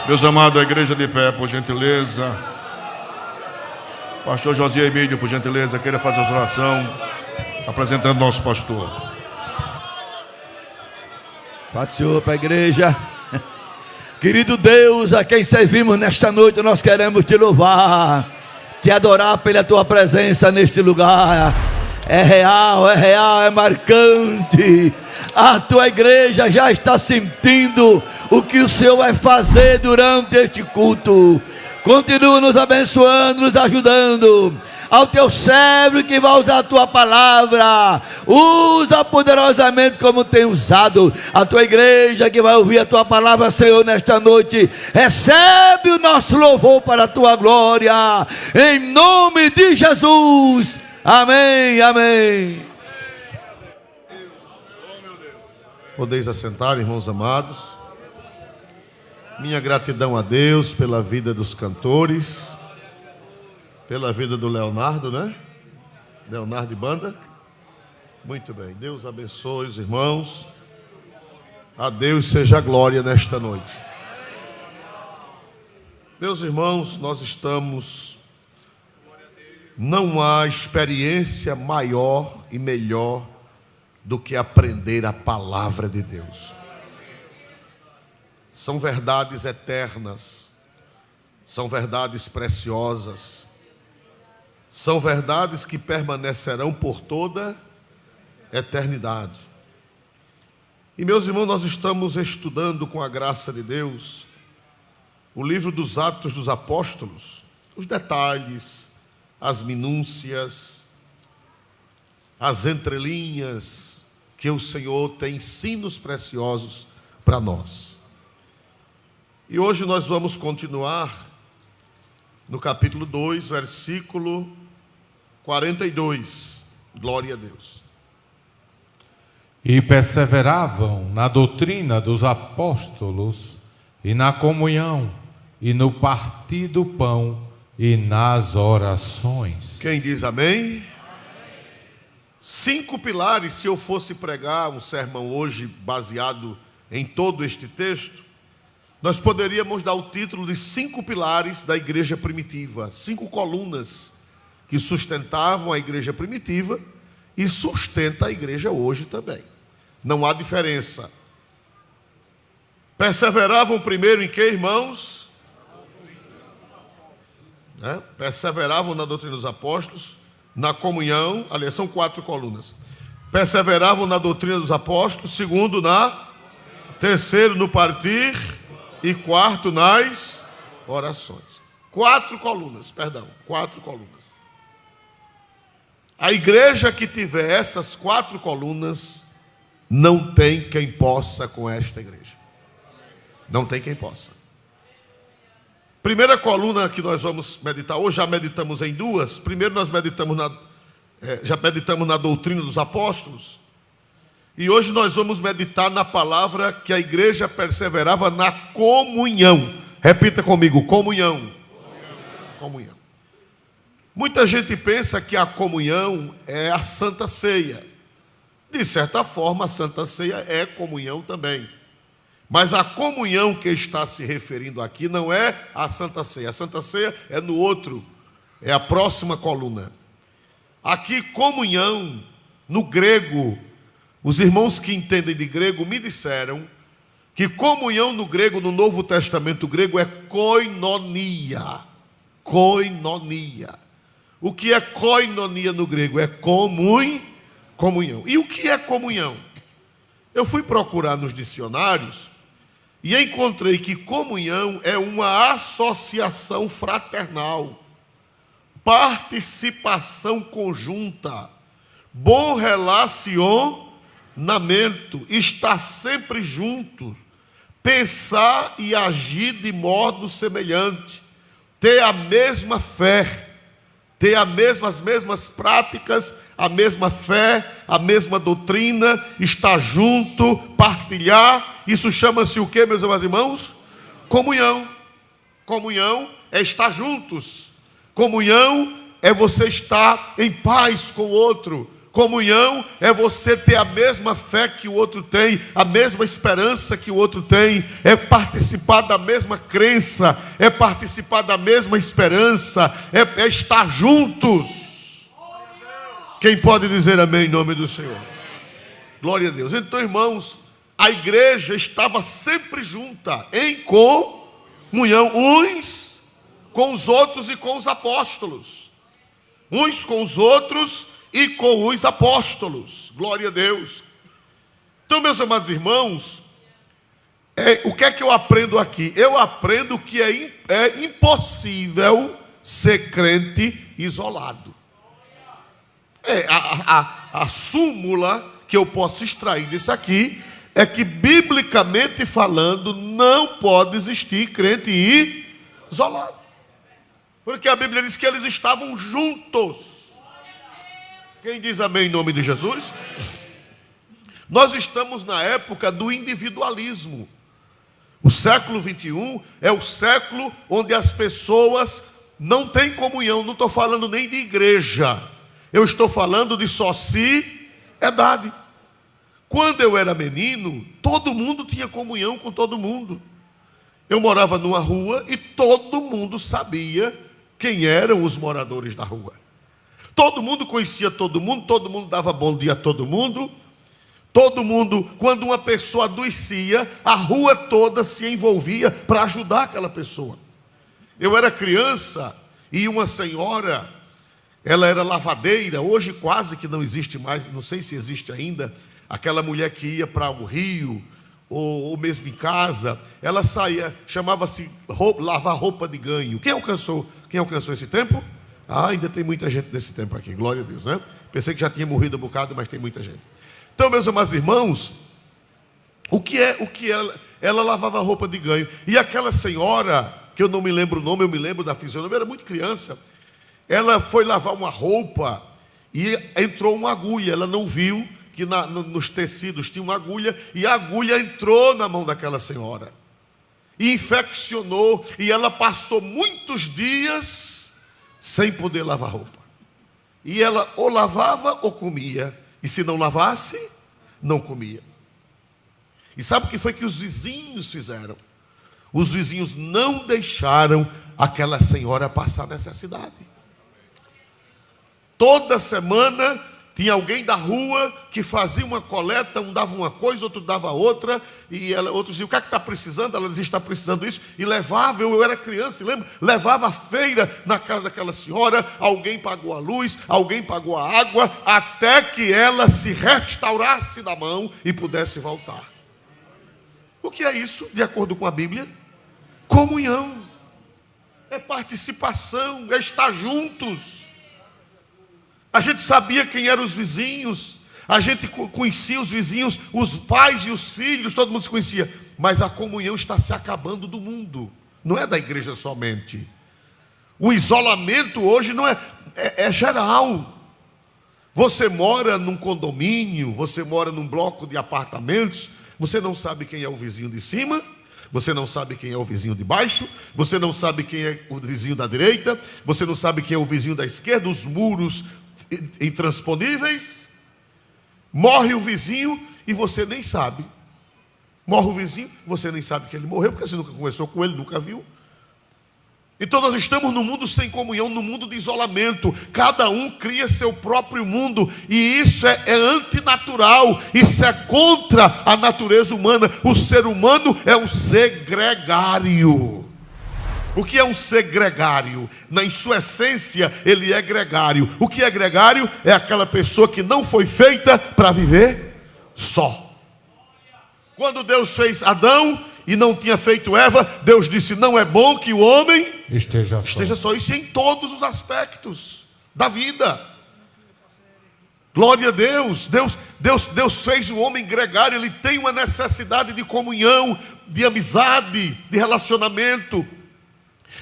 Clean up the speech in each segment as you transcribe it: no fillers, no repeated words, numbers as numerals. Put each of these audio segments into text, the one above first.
Meus amados, a igreja de pé, por gentileza. Pastor José Emílio, por gentileza, queira fazer a oração, apresentando nosso pastor. Paz do Senhor para a igreja. Querido Deus, a quem servimos nesta noite, nós queremos te louvar, te adorar pela tua presença neste lugar. É real, é marcante. A tua igreja já está sentindo o que o Senhor vai fazer durante este culto. Continua nos abençoando, nos ajudando. Ao teu servo que vai usar a tua palavra, usa poderosamente como tem usado. A tua igreja que vai ouvir a tua palavra, Senhor, nesta noite, recebe o nosso louvor para a tua glória, em nome de Jesus. Amém, amém. Podeis assentar, irmãos amados. Minha gratidão a Deus pela vida dos cantores, pela vida do Leonardo, né? Leonardo e banda. Muito bem, Deus abençoe os irmãos. A Deus seja a glória nesta noite. Meus irmãos, nós estamos... Não há experiência maior e melhor do que aprender a palavra de Deus. São verdades eternas, são verdades preciosas, são verdades que permanecerão por toda eternidade. E meus irmãos, nós estamos estudando com a graça de Deus o livro dos Atos dos Apóstolos, os detalhes, as minúcias, as entrelinhas que o Senhor tem ensinos preciosos para nós. E hoje nós vamos continuar no capítulo 2, versículo 42. Glória a Deus. E perseveravam na doutrina dos apóstolos, e na comunhão, e no partir do pão, e nas orações. Quem diz amém? 5 pilares, se eu fosse pregar um sermão hoje baseado em todo este texto, nós poderíamos dar o título de 5 pilares da igreja primitiva, 5 colunas que sustentavam a igreja primitiva e sustenta a igreja hoje também. Não há diferença. Perseveravam primeiro em quê, irmãos? Perseveravam na doutrina dos apóstolos, na comunhão, aliás, são 4 colunas. Perseveravam na doutrina dos apóstolos, segundo terceiro no partir e quarto nas orações. 4 colunas. A igreja que tiver essas 4 colunas, não tem quem possa com esta igreja. Não tem quem possa. Primeira coluna que nós vamos meditar hoje, já meditamos em 2. Primeiro nós meditamos já meditamos na doutrina dos apóstolos. E hoje nós vamos meditar na palavra que a igreja perseverava na comunhão. Repita comigo, comunhão. Comunhão. Muita gente pensa que a comunhão é a Santa Ceia. De certa forma, a Santa Ceia é comunhão também. Mas a comunhão que está se referindo aqui não é a Santa Ceia. A Santa Ceia é no outro, é a próxima coluna. Aqui, comunhão, no grego, os irmãos que entendem de grego me disseram que comunhão no grego, no Novo Testamento grego, é koinonia. Koinonia. O que é koinonia no grego? É comunhão. E o que é comunhão? Eu fui procurar nos dicionários e encontrei que comunhão é uma associação fraternal, participação conjunta, bom relacionamento, estar sempre juntos, pensar e agir de modo semelhante, ter a mesma fé, ter as mesmas práticas, a mesma fé, a mesma doutrina, estar junto, partilhar. Isso chama-se o quê, meus irmãos? Comunhão. Comunhão é estar juntos. Comunhão é você estar em paz com o outro. Comunhão é você ter a mesma fé que o outro tem, a mesma esperança que o outro tem, é participar da mesma crença, é participar da mesma esperança, é estar juntos. Quem pode dizer amém em nome do Senhor? Glória a Deus. Então, irmãos, a igreja estava sempre junta, em comunhão, uns com os outros e com os apóstolos. Uns com os outros e com os apóstolos. Glória a Deus. Então, meus amados irmãos, o que é que eu aprendo aqui? Eu aprendo que é impossível ser crente isolado. A súmula que eu posso extrair disso aqui é que, biblicamente falando, não pode existir crente isolado. Porque a Bíblia diz que eles estavam juntos. Quem diz amém em nome de Jesus? Nós estamos na época do individualismo. O século 21 é o século onde as pessoas não têm comunhão. Não estou falando nem de igreja. Eu estou falando de sociedade. Quando eu era menino, todo mundo tinha comunhão com todo mundo. Eu morava numa rua e todo mundo sabia quem eram os moradores da rua. Todo mundo conhecia todo mundo dava bom dia a todo mundo. Todo mundo, quando uma pessoa adoecia, a rua toda se envolvia para ajudar aquela pessoa. Eu era criança e uma senhora, ela era lavadeira, hoje quase que não existe mais, não sei se existe ainda, aquela mulher que ia para o rio, ou mesmo em casa, ela saía, chamava-se lavar roupa de ganho. Quem alcançou esse tempo? Ainda tem muita gente nesse tempo aqui, glória a Deus, né? Pensei que já tinha morrido um bocado, mas tem muita gente. Então, meus amados irmãos, ela lavava roupa de ganho. E aquela senhora, que eu não me lembro o nome, eu me lembro da fisionomia, eu era muito criança. Ela foi lavar uma roupa e entrou uma agulha. Ela não viu que nos tecidos tinha uma agulha, e a agulha entrou na mão daquela senhora. E infeccionou, e ela passou muitos dias sem poder lavar roupa. E ela ou lavava ou comia. E se não lavasse, não comia. E sabe o que foi que os vizinhos fizeram? Os vizinhos não deixaram aquela senhora passar necessidade. Toda semana tinha alguém da rua que fazia uma coleta, um dava uma coisa, outro dava outra, e outros diziam, o que é que está precisando? Ela dizia, está precisando isso, e levava, eu era criança, lembra? Levava a feira na casa daquela senhora, alguém pagou a luz, alguém pagou a água, até que ela se restaurasse da mão e pudesse voltar. O que é isso, de acordo com a Bíblia? Comunhão, é participação, é estar juntos. A gente sabia quem eram os vizinhos, a gente conhecia os vizinhos, os pais e os filhos, todo mundo se conhecia. Mas a comunhão está se acabando do mundo, não é da igreja somente. O isolamento hoje não é geral. Você mora num condomínio, você mora num bloco de apartamentos, você não sabe quem é o vizinho de cima, você não sabe quem é o vizinho de baixo, você não sabe quem é o vizinho da direita, você não sabe quem é o vizinho da esquerda, os muros intransponíveis. Morre o vizinho e você nem sabe. Morre o vizinho, você nem sabe que ele morreu, porque você nunca conversou com ele, nunca viu. Então nós estamos num mundo sem comunhão, num mundo de isolamento. Cada um cria seu próprio mundo, e isso é antinatural, isso é contra a natureza humana. O ser humano é um ser gregário. O que é um ser gregário? Em sua essência, ele é gregário. O que é gregário? É aquela pessoa que não foi feita para viver só. Quando Deus fez Adão e não tinha feito Eva, Deus disse, não é bom que o homem esteja só. Isso em todos os aspectos da vida. Glória a Deus. Deus fez o homem gregário. Ele tem uma necessidade de comunhão, de amizade, de relacionamento,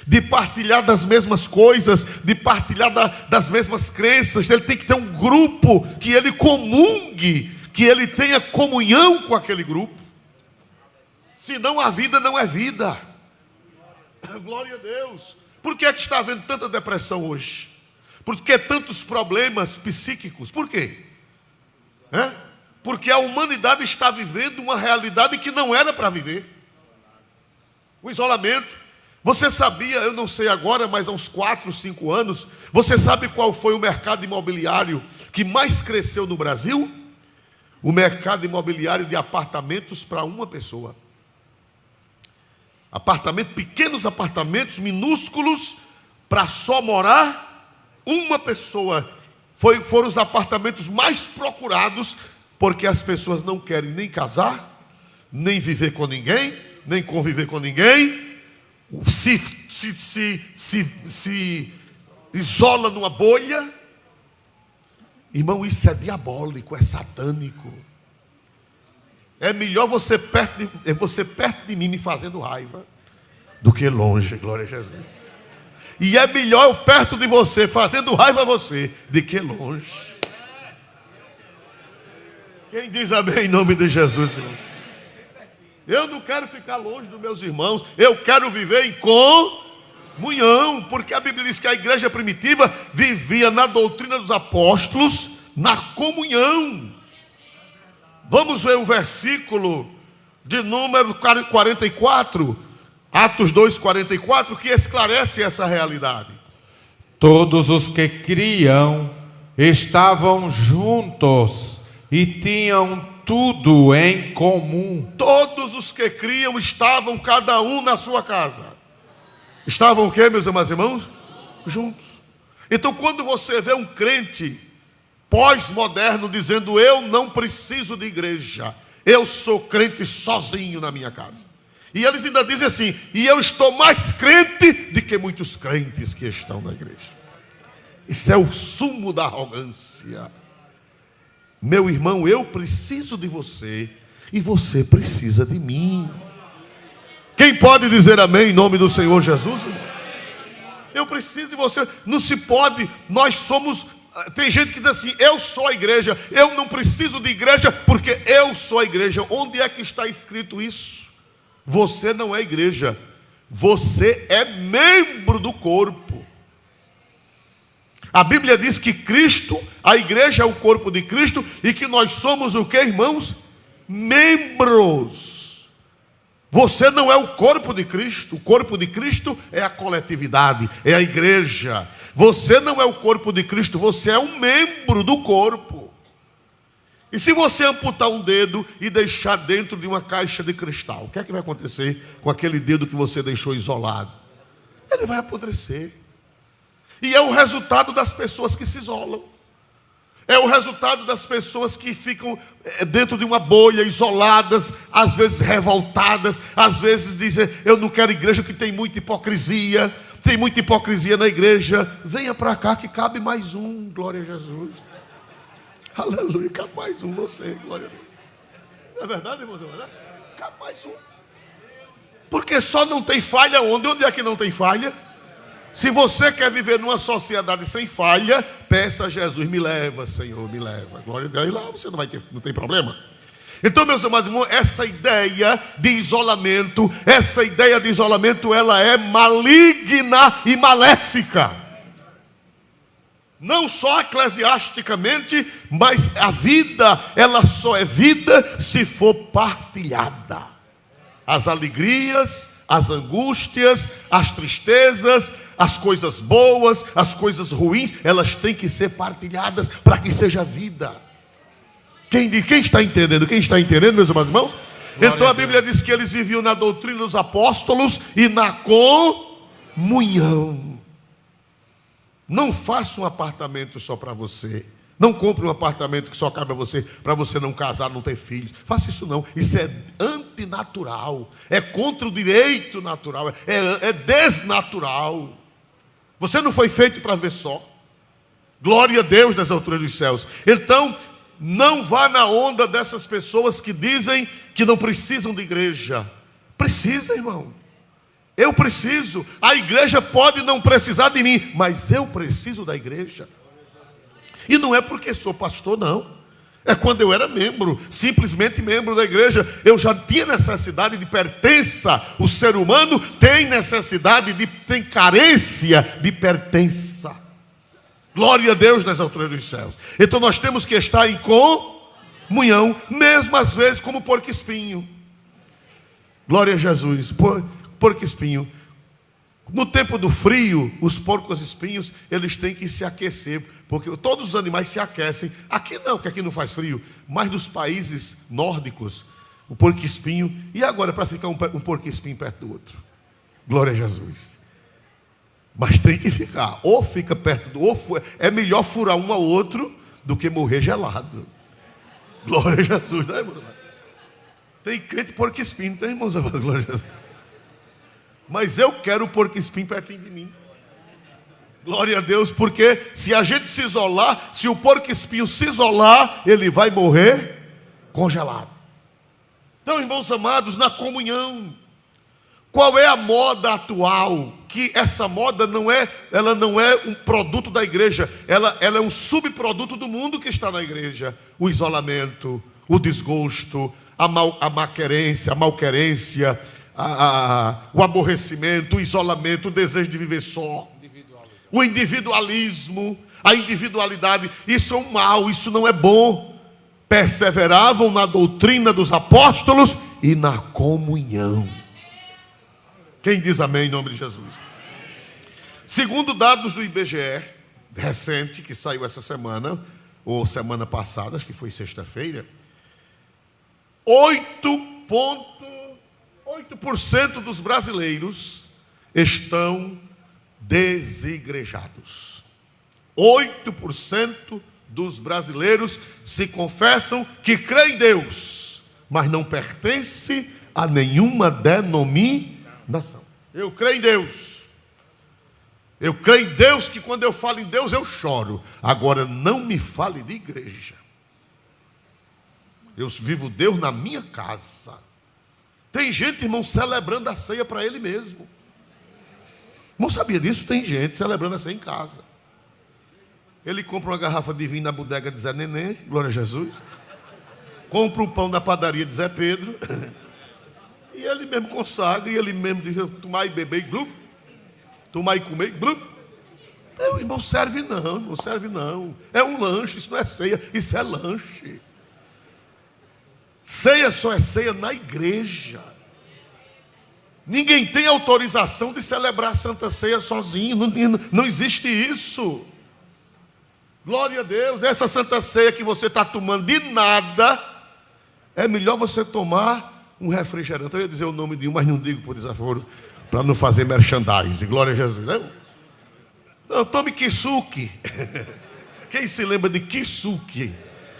de partilhar das mesmas coisas, de partilhar das mesmas crenças. Ele tem que ter um grupo que ele comungue, que ele tenha comunhão com aquele grupo. Senão a vida não é vida. Glória a Deus. Por que é que está havendo tanta depressão hoje? Por que tantos problemas psíquicos? Por quê? Porque a humanidade está vivendo uma realidade que não era para viver. O isolamento. Você sabia, eu não sei agora, mas há uns 4, 5 anos, você sabe qual foi o mercado imobiliário que mais cresceu no Brasil? O mercado imobiliário de apartamentos para uma pessoa. Pequenos apartamentos minúsculos para só morar uma pessoa. Foram os apartamentos mais procurados, porque as pessoas não querem nem casar, nem viver com ninguém, nem conviver com ninguém, se isola numa bolha. Irmão, isso é diabólico, é satânico. É melhor você perto de mim me fazendo raiva do que longe, glória a Jesus. E é melhor eu perto de você fazendo raiva a você do que longe. Quem diz amém em nome de Jesus, irmão? Eu não quero ficar longe dos meus irmãos, eu quero viver em comunhão, porque a Bíblia diz que a igreja primitiva vivia na doutrina dos apóstolos, na comunhão. Vamos ver o versículo de número 44, Atos 2:44, que esclarece essa realidade. Todos os que criam estavam juntos e tinham tudo em comum. Todos os que criam estavam cada um na sua casa. Estavam o quê, meus amados irmãos? Juntos. Então, quando você vê um crente pós-moderno dizendo: eu não preciso de igreja, eu sou crente sozinho na minha casa. E eles ainda dizem assim: e eu estou mais crente do que muitos crentes que estão na igreja. Isso é o sumo da arrogância. Meu irmão, eu preciso de você e você precisa de mim. Quem pode dizer amém em nome do Senhor Jesus? Eu preciso de você. Não se pode, nós somos... Tem gente que diz assim: eu sou a igreja, eu não preciso de igreja porque eu sou a igreja. Onde é que está escrito isso? Você não é igreja, você é membro do corpo. A Bíblia diz que Cristo, a igreja é o corpo de Cristo, e que nós somos o que, irmãos? Membros. Você não é o corpo de Cristo. O corpo de Cristo é a coletividade, é a igreja. Você não é o corpo de Cristo, você é um membro do corpo. E se você amputar um dedo e deixar dentro de uma caixa de cristal, o que é que vai acontecer com aquele dedo que você deixou isolado? Ele vai apodrecer. E é o resultado das pessoas que se isolam. É o resultado das pessoas que ficam dentro de uma bolha, isoladas, às vezes revoltadas, às vezes dizem: eu não quero igreja, que tem muita hipocrisia. Tem muita hipocrisia na igreja. Venha para cá que cabe mais um, glória a Jesus. Aleluia, cabe mais um você, glória a Deus. Não é verdade, irmão? Cabe mais um. Porque só não tem falha onde? Onde é que não tem falha? Se você quer viver numa sociedade sem falha, peça a Jesus: me leva, Senhor, me leva. Glória a Deus. E lá você não tem problema. Então, meus amados irmãos, essa ideia de isolamento, ela é maligna e maléfica. Não só eclesiasticamente, mas a vida, ela só é vida se for partilhada. As alegrias, as angústias, as tristezas, as coisas boas, as coisas ruins, elas têm que ser partilhadas para que seja vida. Quem está entendendo? Quem está entendendo, meus amados irmãos? Então a Bíblia diz que eles viviam na doutrina dos apóstolos e na comunhão. Não faça um apartamento só para você. Não compre um apartamento que só cabe a você, para você não casar, não ter filhos. Faça isso não. Isso é antinatural. É contra o direito natural. É desnatural. Você não foi feito para ver só. Glória a Deus nas alturas dos céus. Então, não vá na onda dessas pessoas que dizem que não precisam de igreja. Precisa, irmão. Eu preciso. A igreja pode não precisar de mim, mas eu preciso da igreja. E não é porque sou pastor, não. É quando eu era membro, simplesmente membro da igreja, eu já tinha necessidade de pertença. O ser humano tem necessidade, tem carência de pertença. Glória a Deus nas alturas dos céus. Então nós temos que estar em comunhão, mesmo às vezes como porco-espinho. Glória a Jesus, porco-espinho. No tempo do frio, os porcos-espinhos, eles têm que se aquecer, porque todos os animais se aquecem. Aqui não, que aqui não faz frio, mas nos países nórdicos, o porco-espinho, e agora para ficar um porco-espinho perto do outro? Glória a Jesus. Mas tem que ficar, ou fica perto do outro, é melhor furar um ao outro do que morrer gelado. Glória a Jesus, né, irmão? Tem crente porco-espinho, tem, irmãos? Glória a Jesus. Mas eu quero o porco-espinho pertinho de mim. Glória a Deus, porque se a gente se isolar, se o porco-espinho se isolar, ele vai morrer congelado. Então, irmãos amados, na comunhão, qual é a moda atual? Que essa moda ela não é um produto da igreja, ela é um subproduto do mundo que está na igreja. O isolamento, o desgosto, a malquerência, o aborrecimento, o isolamento, o desejo de viver só, o individualismo, a individualidade. Isso é um mal, isso não é bom. Perseveravam na doutrina dos apóstolos e na comunhão. Quem diz amém em nome de Jesus? Segundo dados do IBGE, recente, que saiu essa semana, ou semana passada, acho que foi sexta-feira, 8% dos brasileiros estão desigrejados. 8% dos brasileiros se confessam que creem em Deus, mas não pertence a nenhuma denominação. Eu creio em Deus. Eu creio em Deus, que quando eu falo em Deus eu choro. Agora não me fale de igreja. Eu vivo Deus na minha casa. Tem gente, irmão, celebrando a ceia para ele mesmo. Não sabia disso? Tem gente celebrando a ceia em casa. Ele compra uma garrafa de vinho na bodega de Zé Neném, glória a Jesus. Compra o pão na padaria de Zé Pedro. E ele mesmo consagra, e ele mesmo diz: tomar e beber, e blum. Tomar e comer, e blum. Meu irmão, serve não serve não. É um lanche, isso não é ceia, isso é lanche. Ceia só é ceia na igreja. Ninguém tem autorização de celebrar a Santa Ceia sozinho, não existe isso. Glória a Deus. Essa Santa Ceia que você está tomando de nada, é melhor você tomar um refrigerante. Eu ia dizer o nome de um, mas não digo por desaforo, para não fazer merchandising. Glória a Jesus, né? Não, tome kisuke. Quem se lembra de kisuke?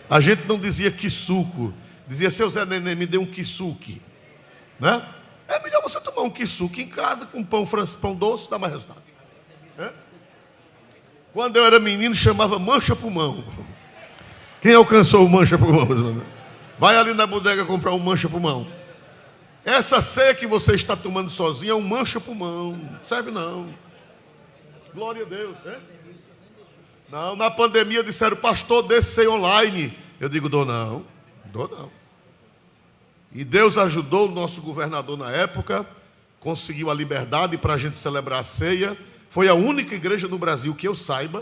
A gente não dizia kisuko, dizia: seu Zé Neném, me dê um kisuke, né? É melhor você tomar um kisuke em casa com pão doce, dá mais resultado. Quando eu era menino, chamava mancha-pulmão. Quem alcançou o mancha-pulmão? Vai ali na bodega comprar um mancha-pulmão. Essa ceia que você está tomando sozinho é um mancha-pulmão. Não serve não. Glória a Deus. Não, na pandemia disseram: pastor, dê ceia online. Eu digo: dou não. E Deus ajudou o nosso governador na época, conseguiu a liberdade para a gente celebrar a ceia. Foi a única igreja no Brasil que eu saiba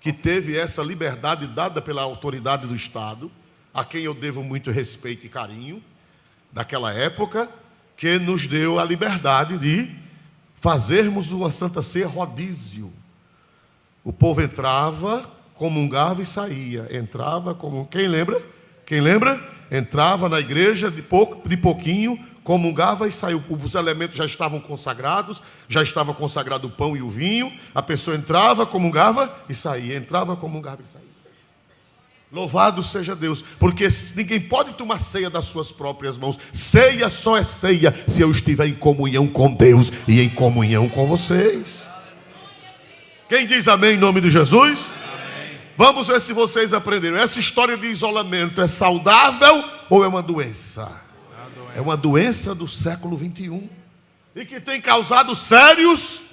que teve essa liberdade dada pela autoridade do Estado, a quem eu devo muito respeito e carinho, daquela época, que nos deu a liberdade de fazermos uma Santa Ceia rodízio. O povo entrava, comungava e saía. Quem lembra? Entrava na igreja de pouquinho, comungava e saiu. Os elementos já estavam consagrados, já estava consagrado o pão e o vinho. A pessoa entrava, comungava e saía. Entrava, comungava e saía. Louvado seja Deus, porque ninguém pode tomar ceia das suas próprias mãos. Ceia só é ceia se eu estiver em comunhão com Deus e em comunhão com vocês. Quem diz amém em nome de Jesus? Amém. Vamos ver se vocês aprenderam. Essa história de isolamento é saudável ou é uma doença? É uma doença do século 21 e que tem causado sérios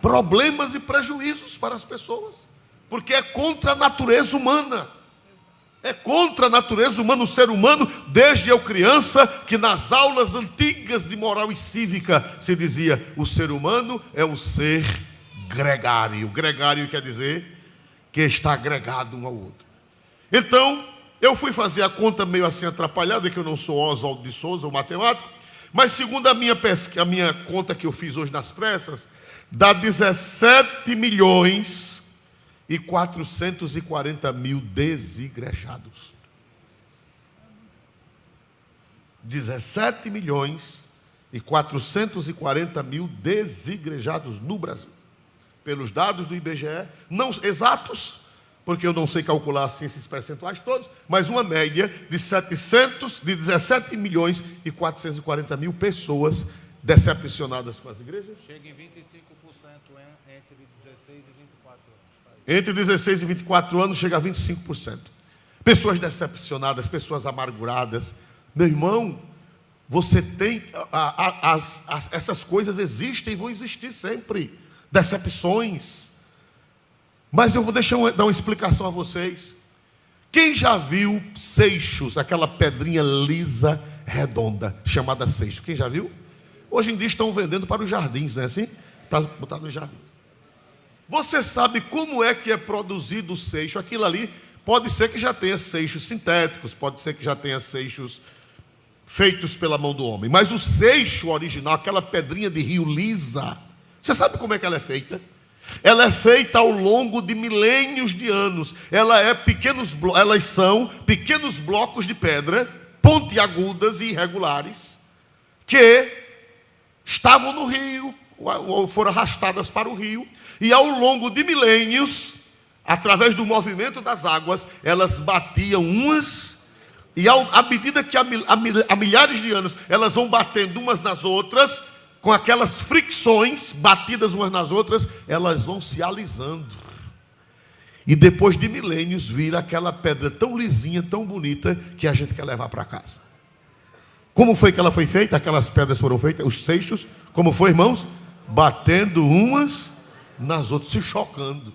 problemas e prejuízos para as pessoas, porque é contra a natureza humana. É contra a natureza humana, o ser humano, desde eu criança, que nas aulas antigas de moral e cívica se dizia: o ser humano é um ser gregário. Gregário quer dizer que está agregado um ao outro. Então, eu fui fazer a conta meio assim atrapalhada, que eu não sou Oswaldo de Souza, o matemático, mas segundo a minha conta que eu fiz hoje nas pressas, dá 17.440.000 desigrejados. 17.440.000 desigrejados no Brasil. Pelos dados do IBGE, não exatos, porque eu não sei calcular assim esses percentuais todos, mas uma média de 17.440.000 pessoas decepcionadas com as igrejas. Chega em 25% entre 16 e 24 anos. Entre 16 e 24 anos chega a 25%. Pessoas decepcionadas, pessoas amarguradas. Meu irmão, você tem... essas coisas existem e vão existir sempre. Decepções. Mas eu vou dar uma explicação a vocês. Quem já viu seixos, aquela pedrinha lisa, redonda, chamada seixo? Quem já viu? Hoje em dia estão vendendo para os jardins, não é assim? Para botar nos jardins. Você sabe como é que é produzido o seixo? Aquilo ali pode ser que já tenha seixos sintéticos, pode ser que já tenha seixos feitos pela mão do homem. Mas o seixo original, aquela pedrinha de rio lisa, você sabe como é que ela é feita? Ela é feita ao longo de milênios de anos. Elas são pequenos blocos de pedra, pontiagudas e irregulares, que estavam no rio, ou foram arrastadas para o rio, e ao longo de milênios, através do movimento das águas, elas batiam umas, e à medida que há milhares de anos, elas vão batendo umas nas outras, com aquelas fricções batidas umas nas outras, elas vão se alisando. E depois de milênios, vira aquela pedra tão lisinha, tão bonita, que a gente quer levar para casa. Como foi que ela foi feita? Aquelas pedras foram feitas, os seixos, como foi, irmãos? Batendo umas nas outras, se chocando.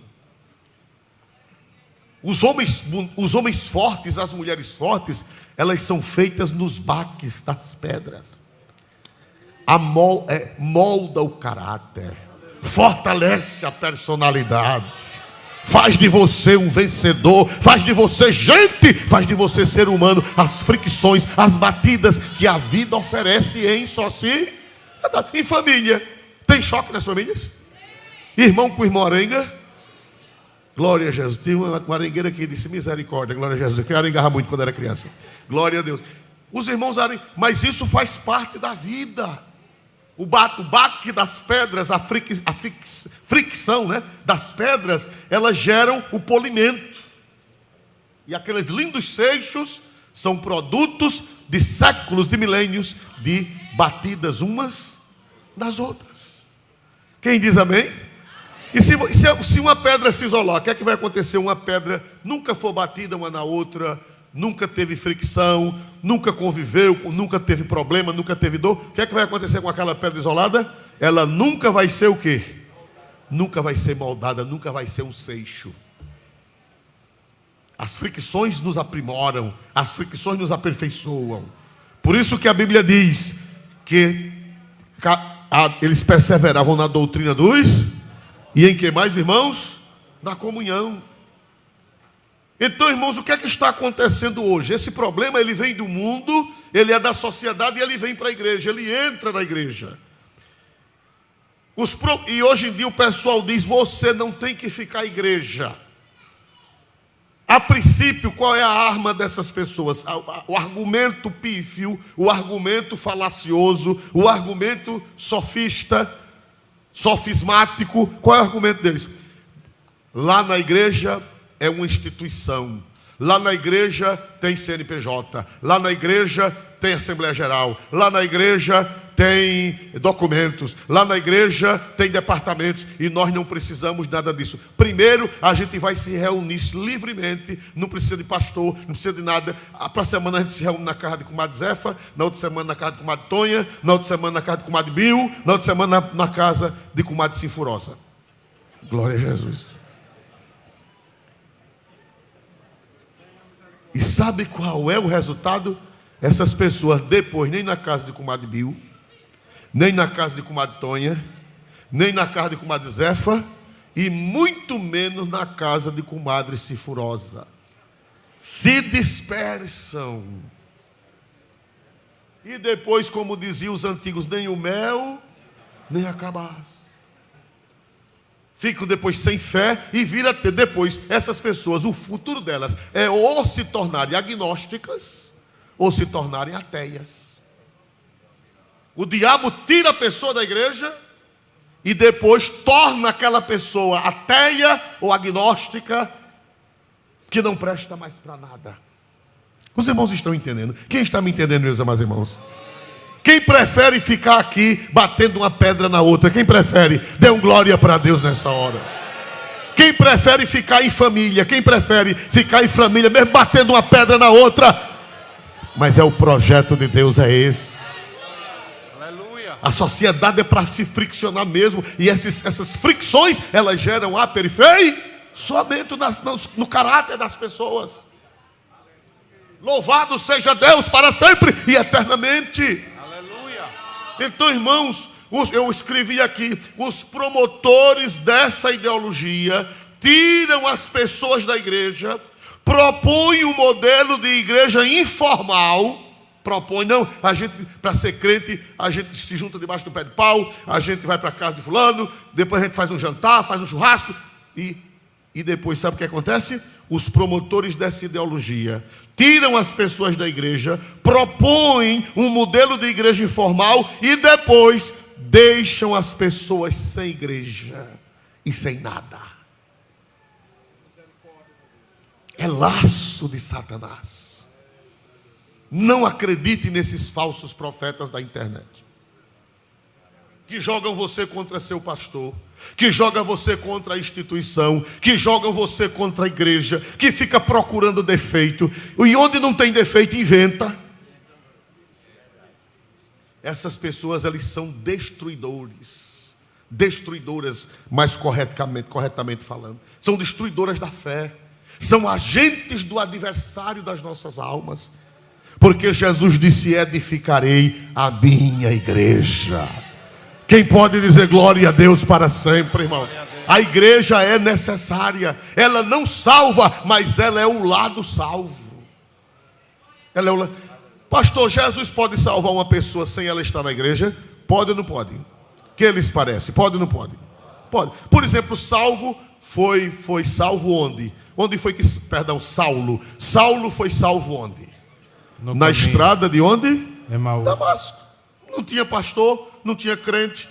Os homens fortes, as mulheres fortes, elas são feitas nos baques das pedras. Molda o caráter, fortalece a personalidade, faz de você um vencedor, faz de você gente, faz de você ser humano. As fricções, as batidas que a vida oferece em sociedade. Em família, tem choque nas famílias? Irmão com irmão arenga? Glória a Jesus. Tinha uma arengueira que disse misericórdia, glória a Jesus, que eu arengava muito quando era criança. Glória a Deus. Os irmãos arengam, mas isso faz parte da vida. O baque das pedras, a fricção, né, das pedras, elas geram o polimento. E aqueles lindos seixos são produtos de séculos, de milênios, de batidas umas nas outras. Quem diz amém? E se uma pedra se isolar, o que é que vai acontecer? Uma pedra nunca for batida uma na outra, nunca teve fricção, nunca conviveu, nunca teve problema, nunca teve dor. O que é que vai acontecer com aquela pedra isolada? Ela nunca vai ser o quê? Nunca vai ser moldada, nunca vai ser um seixo. As fricções nos aprimoram, as fricções nos aperfeiçoam. Por isso que a Bíblia diz que eles perseveravam na doutrina dos... E em que mais, irmãos? Na comunhão. Então, irmãos, o que é que está acontecendo hoje? Esse problema, ele vem do mundo, ele é da sociedade e ele vem para a igreja, ele entra na igreja. E hoje em dia o pessoal diz, você não tem que ficar à igreja. A princípio, qual é a arma dessas pessoas? O argumento pífio, o argumento falacioso, o argumento sofismático. Qual é o argumento deles? Lá na igreja é uma instituição. Lá na igreja tem CNPJ. Lá na igreja tem Assembleia Geral. Lá na igreja tem documentos. Lá na igreja tem departamentos. E nós não precisamos nada disso. Primeiro, a gente vai se reunir livremente. Não precisa de pastor, não precisa de nada. Para a semana a gente se reúne na casa de comadre Zefa. Na outra semana na casa de comadre Tonha. Na outra semana na casa de comadre Bill. Na outra semana na casa de comadre Sinfurosa. Glória a Jesus. E sabe qual é o resultado? Essas pessoas depois, nem na casa de comadre Bill, nem na casa de comadre Tonha, nem na casa de comadre Zefa, e muito menos na casa de comadre Sinfurosa. se dispersam. E depois, como diziam os antigos, nem o mel, nem a cabaça. Ficam depois sem fé e vira ter depois essas pessoas, o futuro delas é ou se tornarem agnósticas ou se tornarem ateias. O diabo tira a pessoa da igreja e depois torna aquela pessoa ateia ou agnóstica que não presta mais para nada. Os irmãos estão entendendo? Quem está me entendendo, meus amados irmãos? Quem prefere ficar aqui batendo uma pedra na outra? Quem prefere? Dê um glória para Deus nessa hora. Quem prefere ficar em família? Quem prefere ficar em família mesmo batendo uma pedra na outra? Mas é o projeto de Deus, é esse. Aleluia. A sociedade é para se friccionar mesmo. E essas fricções, elas geram aperfeiçoamento no caráter das pessoas. Louvado seja Deus para sempre e eternamente. Então, irmãos, eu escrevi aqui, os promotores dessa ideologia tiram as pessoas da igreja, propõem um modelo de igreja informal, não, a gente, para ser crente, a gente se junta debaixo do pé de pau, a gente vai para a casa de fulano, depois a gente faz um jantar, faz um churrasco, e depois sabe o que acontece? Os promotores dessa ideologia tiram as pessoas da igreja, propõem um modelo de igreja informal e depois deixam as pessoas sem igreja e sem nada. É laço de Satanás. Não acredite nesses falsos profetas da internet, que jogam você contra seu pastor, que joga você contra a instituição, que jogam você contra a igreja, que fica procurando defeito, e onde não tem defeito, inventa. Essas pessoas, elas são destruidoras, mais corretamente falando, são destruidoras da fé, são agentes do adversário das nossas almas, porque Jesus disse: edificarei a minha igreja. Quem pode dizer glória a Deus para sempre, irmão? A igreja é necessária. Ela não salva, mas ela é o lado salvo. Pastor, Jesus pode salvar uma pessoa sem ela estar na igreja? Pode ou não pode? Que lhes parece? Pode ou não pode? Pode. Por exemplo, salvo foi salvo onde? Onde foi que, Saulo. Saulo foi salvo onde? Na estrada de onde? Emaús. Damasco. Não tinha pastor, não tinha crente,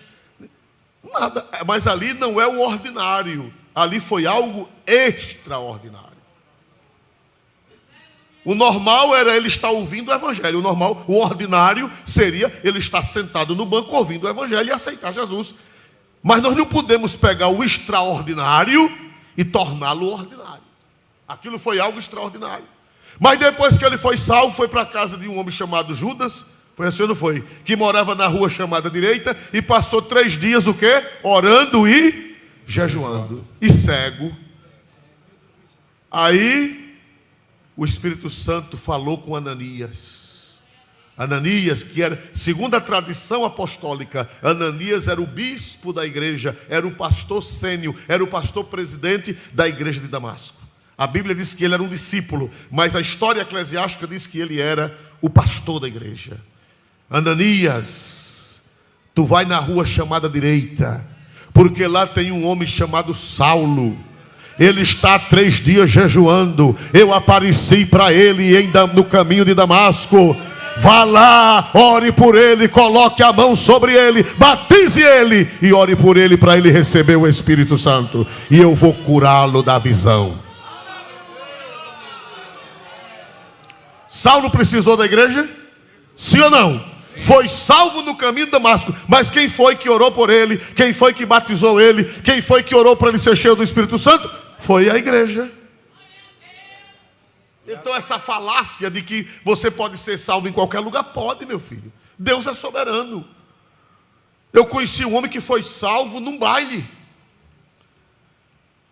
nada. Mas ali não é o ordinário. Ali foi algo extraordinário. O normal era ele estar ouvindo o evangelho. O ordinário seria ele estar sentado no banco ouvindo o evangelho e aceitar Jesus. Mas nós não podemos pegar o extraordinário e torná-lo ordinário. Aquilo foi algo extraordinário. Mas depois que ele foi salvo, foi para a casa de um homem chamado Judas. Foi assim ou não foi? Que morava na rua chamada direita e passou 3 dias o quê? Orando e jejuando. E cego. Aí o Espírito Santo falou com Ananias. Ananias, que era, segundo a tradição apostólica, Ananias era o bispo da igreja, era o pastor sênior, era o pastor presidente da igreja de Damasco. A Bíblia diz que ele era um discípulo, mas a história eclesiástica diz que ele era o pastor da igreja. Ananias, tu vai na rua chamada direita, porque lá tem um homem chamado Saulo. Ele está há 3 dias jejuando. Eu apareci para ele no caminho de Damasco. Vá lá, ore por ele, coloque a mão sobre ele, batize ele e ore por ele para ele receber o Espírito Santo. E eu vou curá-lo da visão. Saulo precisou da igreja? Sim ou não? Foi salvo no caminho de Damasco. Mas quem foi que orou por ele? Quem foi que batizou ele? Quem foi que orou para ele ser cheio do Espírito Santo? Foi a igreja. Então essa falácia de que você pode ser salvo em qualquer lugar, pode, meu filho. Deus é soberano. Eu conheci um homem que foi salvo num baile.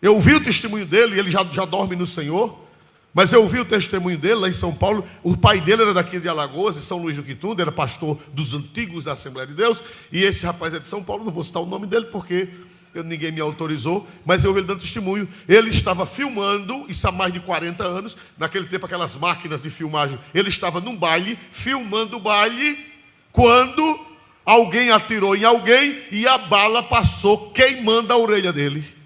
Eu ouvi o testemunho dele, ele já dorme no Senhor. Mas eu ouvi o testemunho dele lá em São Paulo. O pai dele era daqui de Alagoas, de São Luís do Quitunda, era pastor dos antigos da Assembleia de Deus. E esse rapaz é de São Paulo, não vou citar o nome dele porque ninguém me autorizou, mas eu ouvi ele dando testemunho. Ele estava filmando, isso há mais de 40 anos, naquele tempo aquelas máquinas de filmagem. Ele estava num baile, filmando o baile, quando alguém atirou em alguém e a bala passou queimando a orelha dele.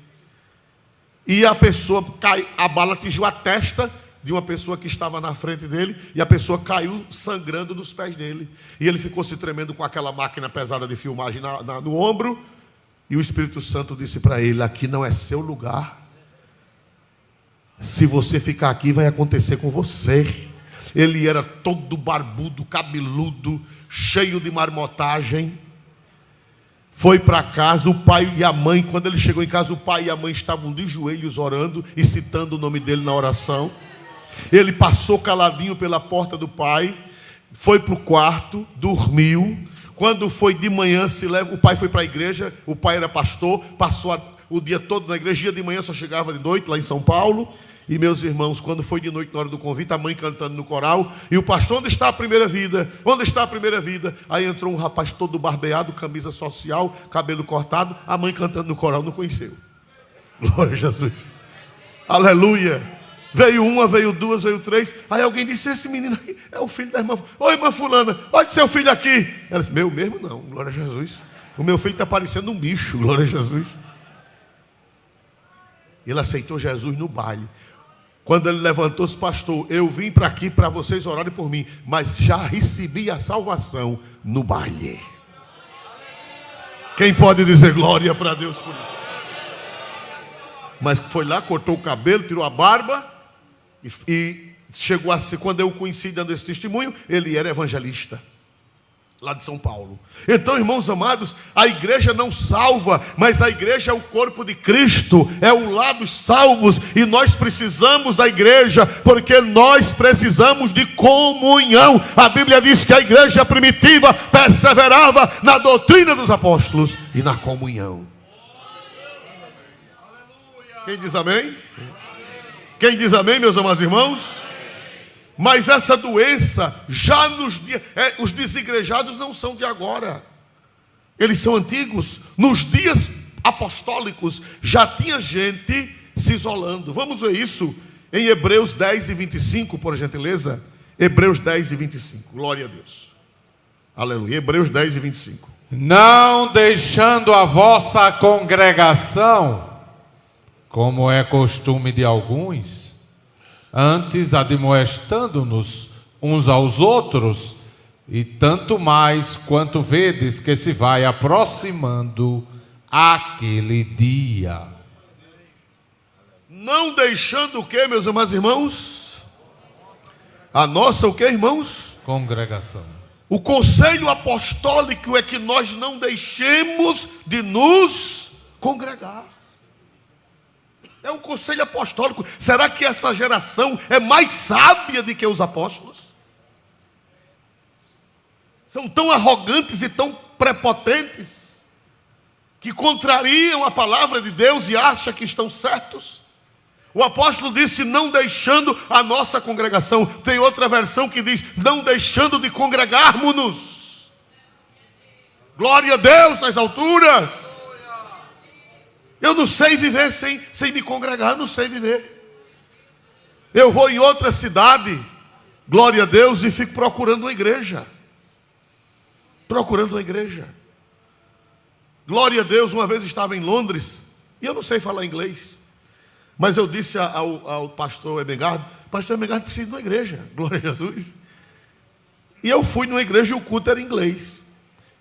E a bala atingiu a testa de uma pessoa que estava na frente dele, e a pessoa caiu sangrando nos pés dele. E ele ficou se tremendo com aquela máquina pesada de filmagem no ombro, e o Espírito Santo disse para ele: aqui não é seu lugar. Se você ficar aqui, vai acontecer com você. Ele era todo barbudo, cabeludo, cheio de marmotagem. Foi para casa, o pai e a mãe, quando ele chegou em casa, o pai e a mãe estavam de joelhos orando e citando o nome dele na oração. Ele passou caladinho pela porta do pai, foi para o quarto, dormiu. Quando foi de manhã, o pai foi para a igreja, o pai era pastor, passou o dia todo na igreja, dia de manhã só chegava de noite, lá em São Paulo. E meus irmãos, quando foi de noite na hora do convite, a mãe cantando no coral, e o pastor: onde está a primeira vida? Onde está a primeira vida? Aí entrou um rapaz todo barbeado, camisa social, cabelo cortado, a mãe cantando no coral, não conheceu. Glória a Jesus. Aleluia. Veio uma, veio duas, veio três. Aí alguém disse: esse menino aqui é o filho da irmã. Oi, irmã fulana, olha seu filho aqui. Ela disse: meu mesmo não, glória a Jesus. O meu filho está parecendo um bicho, glória a Jesus. Ele aceitou Jesus no baile. Quando ele levantou-se: pastor, eu vim para aqui para vocês orarem por mim, mas já recebi a salvação no baile. Quem pode dizer glória para Deus por isso? Mas foi lá, cortou o cabelo, tirou a barba e chegou a ser, quando eu o conheci dando esse testemunho, ele era evangelista lá de São Paulo. Então, irmãos amados, a igreja não salva, mas a igreja é o corpo de Cristo, é o lar dos salvos, e nós precisamos da igreja, porque nós precisamos de comunhão. A Bíblia diz que a igreja primitiva perseverava na doutrina dos apóstolos e na comunhão. Quem diz amém? Quem diz amém, meus amados irmãos? Mas essa doença, já nos dias, os desigrejados não são de agora, eles são antigos. Nos dias apostólicos já tinha gente se isolando. Vamos ver isso em Hebreus 10 e 25, por gentileza. Hebreus 10 e 25, glória a Deus. Aleluia, Hebreus 10 e 25. Não deixando a vossa congregação, como é costume de alguns, antes admoestando-nos uns aos outros, e tanto mais quanto vedes que se vai aproximando aquele dia. Não deixando o que, meus amados irmãos? A nossa o que, irmãos? Congregação. O conselho apostólico é que nós não deixemos de nos congregar. É um conselho apostólico. Será que essa geração é mais sábia do que os apóstolos? São tão arrogantes e tão prepotentes que contrariam a palavra de Deus e acham que estão certos. O apóstolo disse: não deixando a nossa congregação. Tem outra versão que diz: não deixando de congregarmos-nos. Glória a Deus nas alturas. Eu não sei viver sem me congregar, eu não sei viver. Eu vou em outra cidade, glória a Deus, e fico procurando uma igreja. Procurando uma igreja. Glória a Deus, uma vez estava em Londres, e eu não sei falar inglês, mas eu disse ao pastor Ebengardo: pastor Ebengardo precisa de uma igreja, glória a Jesus. E eu fui numa igreja e o culto era em inglês.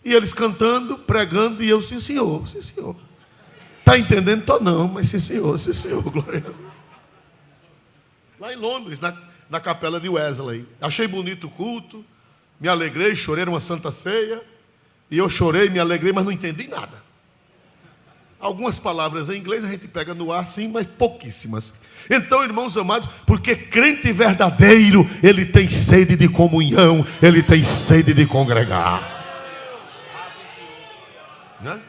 E eles cantando, pregando, e eu: sim senhor, sim senhor. Está entendendo? Estou não, mas sim senhor, glória a Jesus. Lá em Londres, na capela de Wesley. Achei bonito o culto, me alegrei, chorei, era uma santa ceia. E eu chorei, me alegrei, mas não entendi nada. Algumas palavras em inglês a gente pega no ar sim, mas pouquíssimas. Então, irmãos amados, porque crente verdadeiro, ele tem sede de comunhão, ele tem sede de congregar. Né?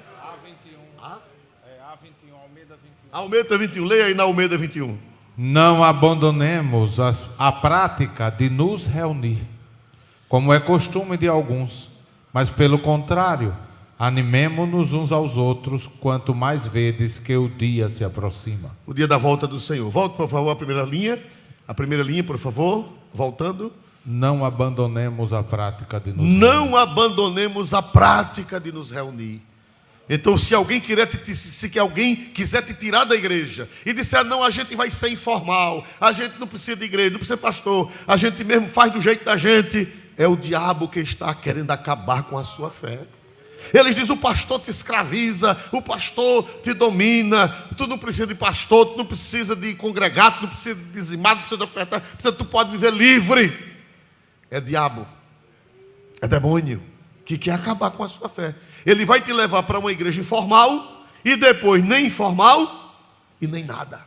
Almeida 21, leia aí na Almeida 21. Não abandonemos a prática de nos reunir, como é costume de alguns, mas pelo contrário, Animemo-nos uns aos outros, quanto mais vedes que o dia se aproxima. O dia da volta do Senhor. Volte, por favor, a primeira linha. A primeira linha, por favor. Voltando. Não abandonemos a prática de nos Não abandonemos a prática de nos reunir. Então, se alguém quiser te tirar da igreja e disser, não, a gente vai ser informal, a gente não precisa de igreja, não precisa de pastor, a gente mesmo faz do jeito da gente, é o diabo que está querendo acabar com a sua fé. Eles dizem, o pastor te escraviza, o pastor te domina, tu não precisa de pastor, tu não precisa de congregar, tu não precisa de dizimar, não precisa de ofertar, tu pode viver livre. É diabo, é demônio que quer acabar com a sua fé. Ele vai te levar para uma igreja informal e depois nem informal e nem nada.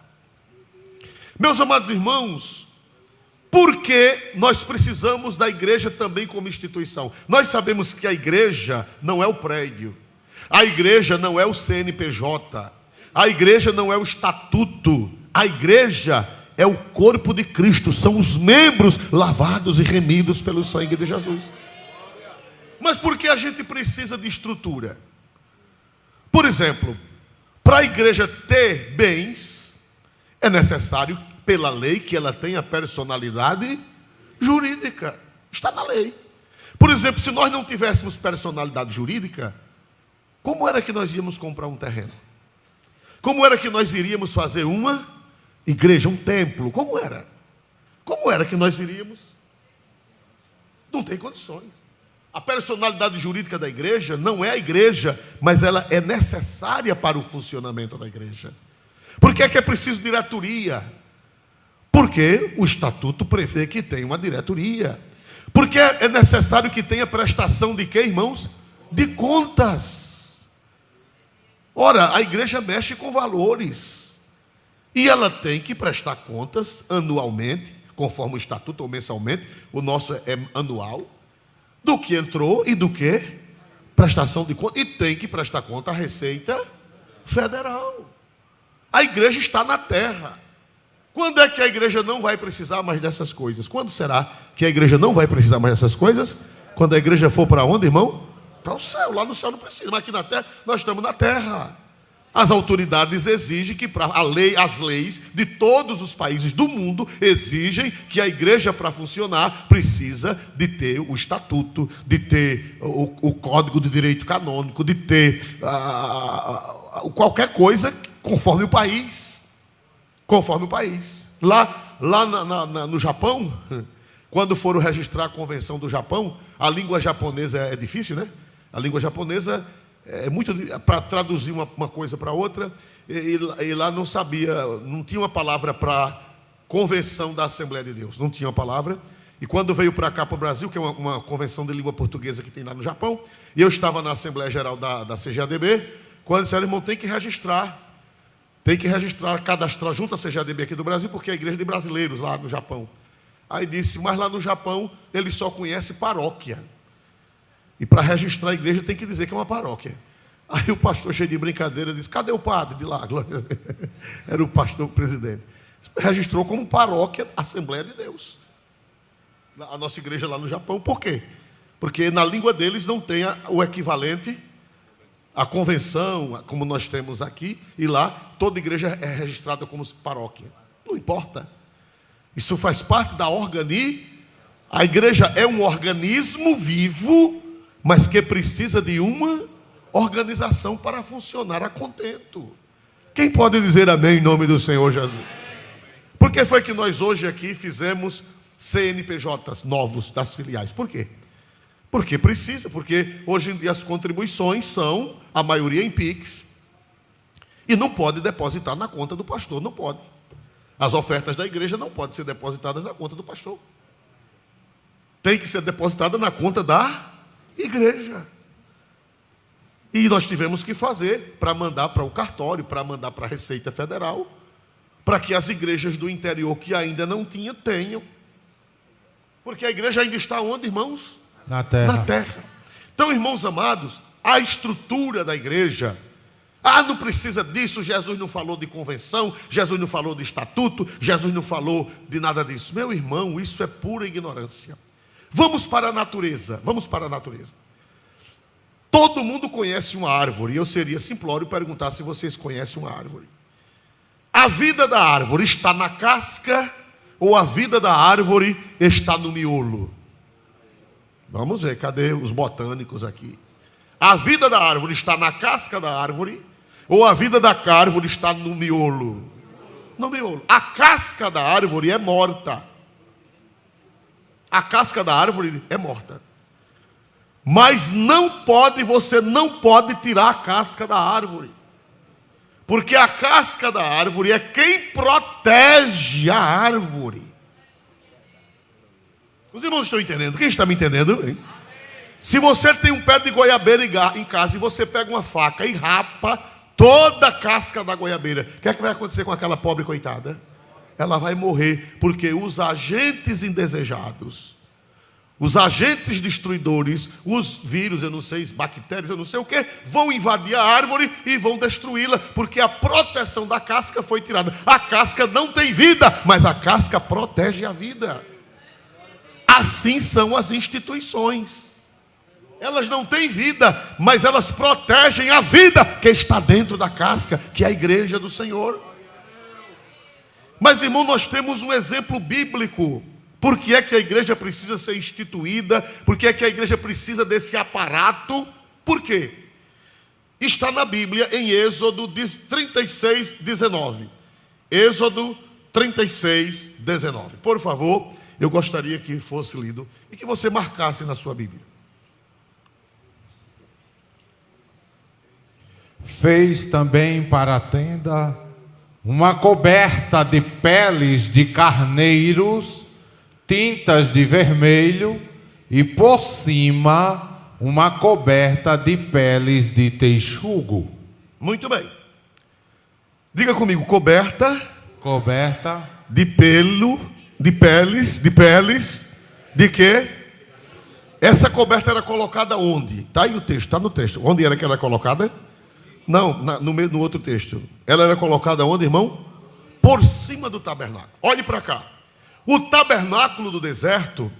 Meus amados irmãos, por que nós precisamos da igreja também como instituição? Nós sabemos que a igreja não é o prédio, a igreja não é o CNPJ, a igreja não é o estatuto, a igreja é o corpo de Cristo, são os membros lavados e remidos pelo sangue de Jesus. Mas por que a gente precisa de estrutura? Por exemplo, para a igreja ter bens, é necessário, pela lei, que ela tenha personalidade jurídica. Está na lei. Por exemplo, se nós não tivéssemos personalidade jurídica, como era que nós íamos comprar um terreno? Como era que nós iríamos fazer uma igreja, um templo? Como era? Como era que nós iríamos? Não tem condições. A personalidade jurídica da igreja não é a igreja, mas ela é necessária para o funcionamento da igreja. Por que é preciso diretoria? Porque o estatuto prevê que tem uma diretoria. Porque é necessário que tenha prestação de quê, irmãos? De contas. Ora, a igreja mexe com valores. E ela tem que prestar contas anualmente, conforme o estatuto, ou mensalmente. O nosso é anual. Do que entrou e do que? Prestação de conta. E tem que prestar conta à Receita Federal. A igreja está na terra. Quando é que a igreja não vai precisar mais dessas coisas? Quando será que a igreja não vai precisar mais dessas coisas? Quando a igreja for para onde, irmão? Para o céu. Lá no céu não precisa, mas aqui na terra, nós estamos na terra. As autoridades exigem que as leis de todos os países do mundo exigem que a igreja, para funcionar, precisa de ter o estatuto, de ter o código de direito canônico, de ter qualquer coisa conforme o país. Conforme o país. Lá no Japão, quando foram registrar a convenção do Japão, a língua japonesa é difícil, né? A língua japonesa é muito para traduzir uma coisa para outra, e lá não tinha uma palavra para convenção da Assembleia de Deus, não tinha uma palavra. E quando veio para cá, para o Brasil, que é uma convenção de língua portuguesa que tem lá no Japão, e eu estava na Assembleia Geral da CGADB, quando disseram, irmão, tem que registrar, cadastrar junto à CGADB aqui do Brasil, porque é a igreja de brasileiros lá no Japão. Aí disse, mas lá no Japão, ele só conhece paróquia. E para registrar a igreja tem que dizer que é uma paróquia. Aí o pastor, cheio de brincadeira, disse, cadê o padre de lá? Era o pastor presidente. Registrou como paróquia Assembleia de Deus. A nossa igreja lá no Japão. Por quê? Porque na língua deles não tem o equivalente à convenção, como nós temos aqui. E lá toda igreja é registrada como paróquia. Não importa. Isso faz parte da A igreja é um organismo vivo, mas que precisa de uma organização para funcionar a contento. Quem pode dizer amém em nome do Senhor Jesus? Por que foi que nós hoje aqui fizemos CNPJs novos das filiais? Por quê? Porque precisa, porque hoje em dia as contribuições são, a maioria em Pix, e não pode depositar na conta do pastor, não pode. As ofertas da igreja não podem ser depositadas na conta do pastor. Tem que ser depositada na conta da igreja. E nós tivemos que fazer para mandar para o cartório, para mandar para a Receita Federal, para que as igrejas do interior que ainda não tinham, tenham. Porque a igreja ainda está onde, irmãos? Na terra. Na terra. Então, irmãos amados, a estrutura da igreja, não precisa disso, Jesus não falou de convenção, Jesus não falou de estatuto, Jesus não falou de nada disso. Meu irmão, isso é pura ignorância. Vamos para a natureza, Todo mundo conhece uma árvore. Eu seria simplório perguntar se vocês conhecem uma árvore. A vida da árvore está na casca ou a vida da árvore está no miolo? Vamos ver, cadê os botânicos aqui? A vida da árvore está na casca da árvore ou a vida da árvore está no miolo? No miolo. A casca da árvore é morta. A casca da árvore é morta. Mas você não pode tirar a casca da árvore. Porque a casca da árvore é quem protege a árvore. Os irmãos estão entendendo? Quem está me entendendo? Hein? Se você tem um pé de goiabeira em casa e você pega uma faca e rapa toda a casca da goiabeira, o que é que vai acontecer com aquela pobre coitada? Ela vai morrer, porque os agentes indesejados, os agentes destruidores, os vírus, eu não sei, as bactérias, eu não sei o que, vão invadir a árvore e vão destruí-la, porque a proteção da casca foi tirada. A casca não tem vida, mas a casca protege a vida. Assim são as instituições. Elas não têm vida, mas elas protegem a vida que está dentro da casca, que é a igreja do Senhor. Mas, irmão, nós temos um exemplo bíblico. Por que é que a igreja precisa ser instituída? Por que é que a igreja precisa desse aparato? Por quê? Está na Bíblia em Êxodo 36, 19. Êxodo 36, 19. Por favor, eu gostaria que fosse lido e que você marcasse na sua Bíblia. Fez também para a tenda uma coberta de peles de carneiros, tintas de vermelho, e por cima uma coberta de peles de texugo. Muito bem. Diga comigo, coberta de pelo, de peles, de quê? Essa coberta era colocada onde? Está aí o texto, está no texto. Onde era que ela era colocada? Não, no outro texto. Ela era colocada onde, irmão? Por cima do tabernáculo. Olhe para cá. O tabernáculo do deserto,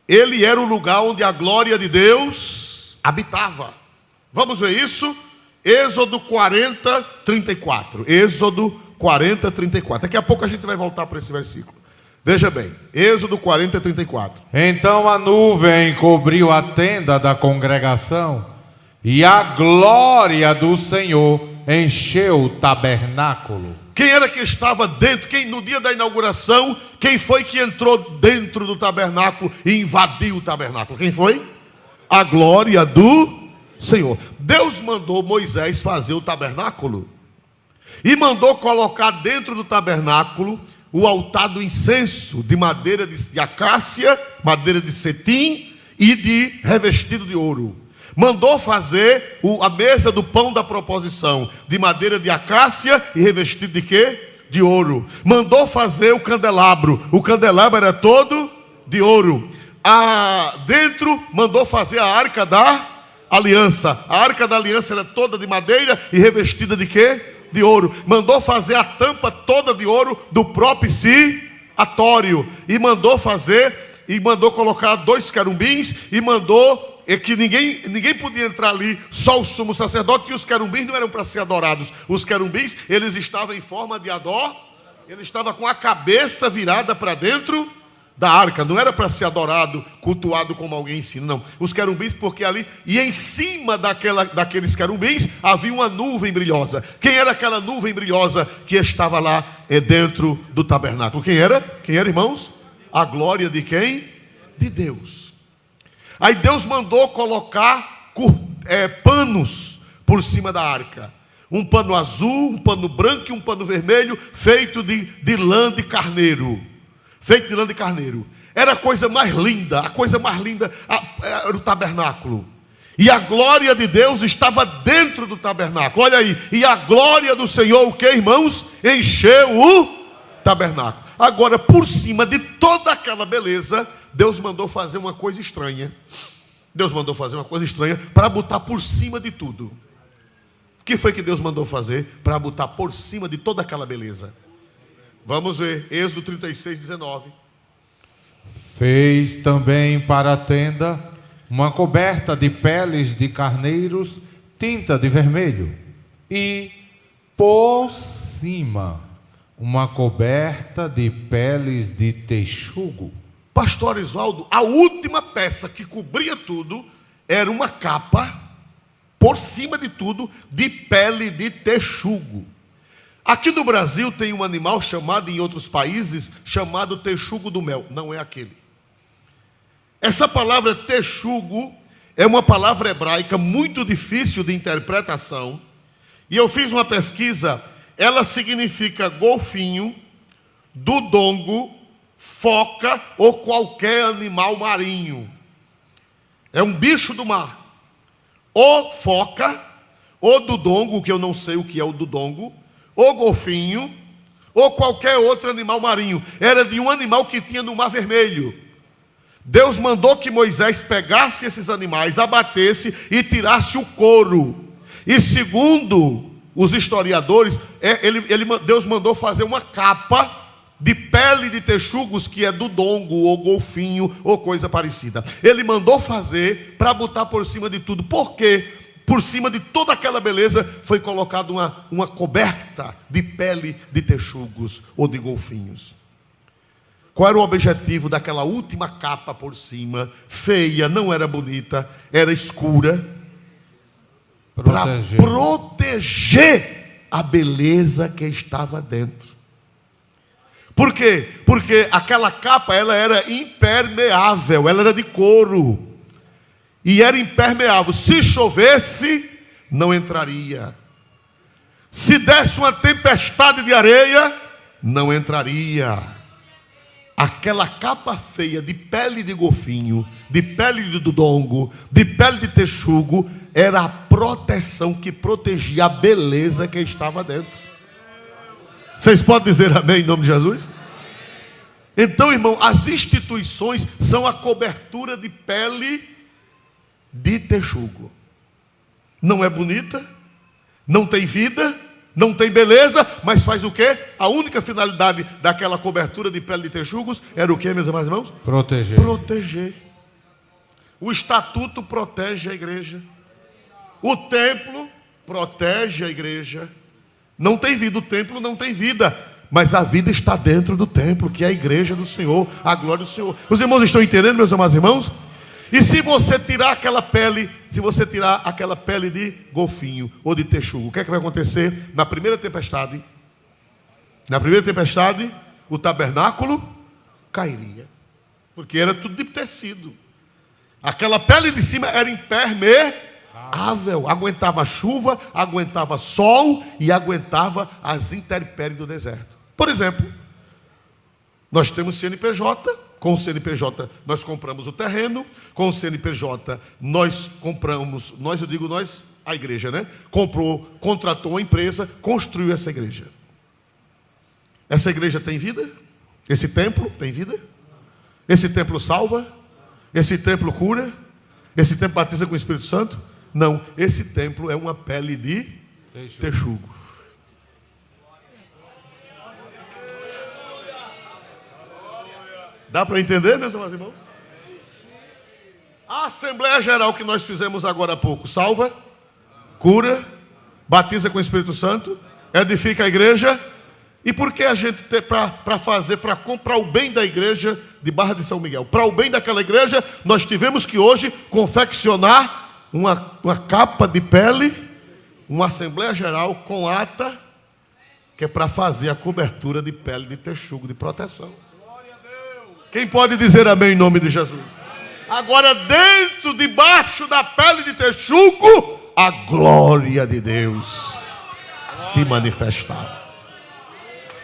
ele era o lugar onde a glória de Deus habitava. Vamos ver isso? Êxodo 40, 34. Êxodo 40, 34. Daqui a pouco a gente vai voltar para esse versículo. Veja bem, Êxodo 40, 34. Então a nuvem cobriu a tenda da congregação, e a glória do Senhor encheu o tabernáculo. Quem era que estava dentro? Quem no dia da inauguração, quem foi que entrou dentro do tabernáculo e invadiu o tabernáculo? Quem foi? A glória do Senhor. Deus mandou Moisés fazer o tabernáculo e mandou colocar dentro do tabernáculo o altar do incenso de madeira de acácia, madeira de cetim e de revestido de ouro. Mandou fazer a mesa do pão da proposição de madeira de acácia e revestido de quê? De ouro. Mandou fazer o candelabro era todo de ouro. Dentro mandou fazer a arca da aliança. A arca da aliança era toda de madeira e revestida de quê? De ouro. Mandou fazer a tampa toda de ouro do propiciatório. E mandou colocar 2 querubins e mandou que ninguém podia entrar ali, só o sumo sacerdote, e os querubins não eram para ser adorados. Os querubins, eles estavam em forma de ele estava com a cabeça virada para dentro da arca, não era para ser adorado, cultuado como alguém ensina, não. Os querubins, porque ali, e em cima daqueles querubins, havia uma nuvem brilhosa. Quem era aquela nuvem brilhosa que estava lá dentro do tabernáculo? Quem era? Quem era, irmãos? A glória de quem? De Deus. Aí Deus mandou colocar panos por cima da arca. Um pano azul, um pano branco e um pano vermelho, feito de lã de carneiro. Feito de lã de carneiro. Era a coisa mais linda, era o tabernáculo. E a glória de Deus estava dentro do tabernáculo. Olha aí, e a glória do Senhor, o que, irmãos? Encheu o tabernáculo. Agora, por cima de toda aquela beleza, Deus mandou fazer uma coisa estranha. Deus mandou fazer uma coisa estranha para botar por cima de tudo. O que foi que Deus mandou fazer para botar por cima de toda aquela beleza? Vamos ver, Êxodo 36, 19. Fez também para a tenda uma coberta de peles de carneiros, tinta de vermelho, e por cima uma coberta de peles de texugo. Pastor Oswaldo, a última peça que cobria tudo era uma capa, por cima de tudo, de pele de texugo. Aqui no Brasil tem um animal chamado, em outros países, chamado texugo do mel. Não é aquele. Essa palavra texugo é uma palavra hebraica muito difícil de interpretação. E eu fiz uma pesquisa. Ela significa golfinho, dudongo, foca ou qualquer animal marinho. É um bicho do mar. Ou foca, ou dudongo, que eu não sei o que é o dudongo, ou golfinho, ou qualquer outro animal marinho. Era de um animal que tinha no Mar Vermelho. Deus mandou que Moisés pegasse esses animais, abatesse e tirasse o couro. E segundo os historiadores, Deus mandou fazer uma capa de pele de texugos, que é dudongo ou golfinho ou coisa parecida. Ele mandou fazer para botar por cima de tudo. Por quê? Por cima de toda aquela beleza foi colocada uma coberta de pele de texugos ou de golfinhos. Qual era o objetivo daquela última capa por cima? Feia, não era bonita, era escura. Para proteger a beleza que estava dentro. Por quê? Porque aquela capa ela era impermeável, ela era de couro. E era impermeável. Se chovesse, não entraria. Se desse uma tempestade de areia, não entraria. Aquela capa feia de pele de golfinho, de pele de dudongo, de pele de texugo, era a proteção que protegia a beleza que estava dentro. Vocês podem dizer amém em nome de Jesus? Então, irmão, as instituições são a cobertura de pele de texugo. Não é bonita, não tem vida, não tem beleza, mas faz o quê? A única finalidade daquela cobertura de pele de texugos era o quê, meus amados irmãos? Proteger. Proteger. O estatuto protege a igreja. O templo protege a igreja. Não tem vida, o templo não tem vida, mas a vida está dentro do templo, que é a igreja do Senhor, a glória do Senhor. Os irmãos estão entendendo, meus amados irmãos? E se você tirar aquela pele, de golfinho ou de texugo, o que é que vai acontecer? Na primeira tempestade, o tabernáculo cairia, porque era tudo de tecido. Aquela pele de cima era impermeável, aguentava chuva, aguentava sol e aguentava as intempéries do deserto. Por exemplo, nós temos CNPJ. Com o CNPJ nós compramos o terreno. Com o CNPJ nós compramos, a igreja, né? Contratou uma empresa, construiu essa igreja. Essa igreja tem vida? Esse templo tem vida? Esse templo salva? Esse templo cura? Esse templo batiza com o Espírito Santo? Não, esse templo é uma pele de texugo. Dá para entender, meus amados irmãos? A Assembleia Geral que nós fizemos agora há pouco, salva, cura, batiza com o Espírito Santo, edifica a igreja. E por que a gente tem para comprar o bem da igreja de Barra de São Miguel? Para o bem daquela igreja, nós tivemos que hoje confeccionar uma capa de pele, uma Assembleia Geral com ata, que é para fazer a cobertura de pele de texugo de proteção. Quem pode dizer amém em nome de Jesus? Agora, debaixo da pele de texugo, a glória de Deus se manifestava.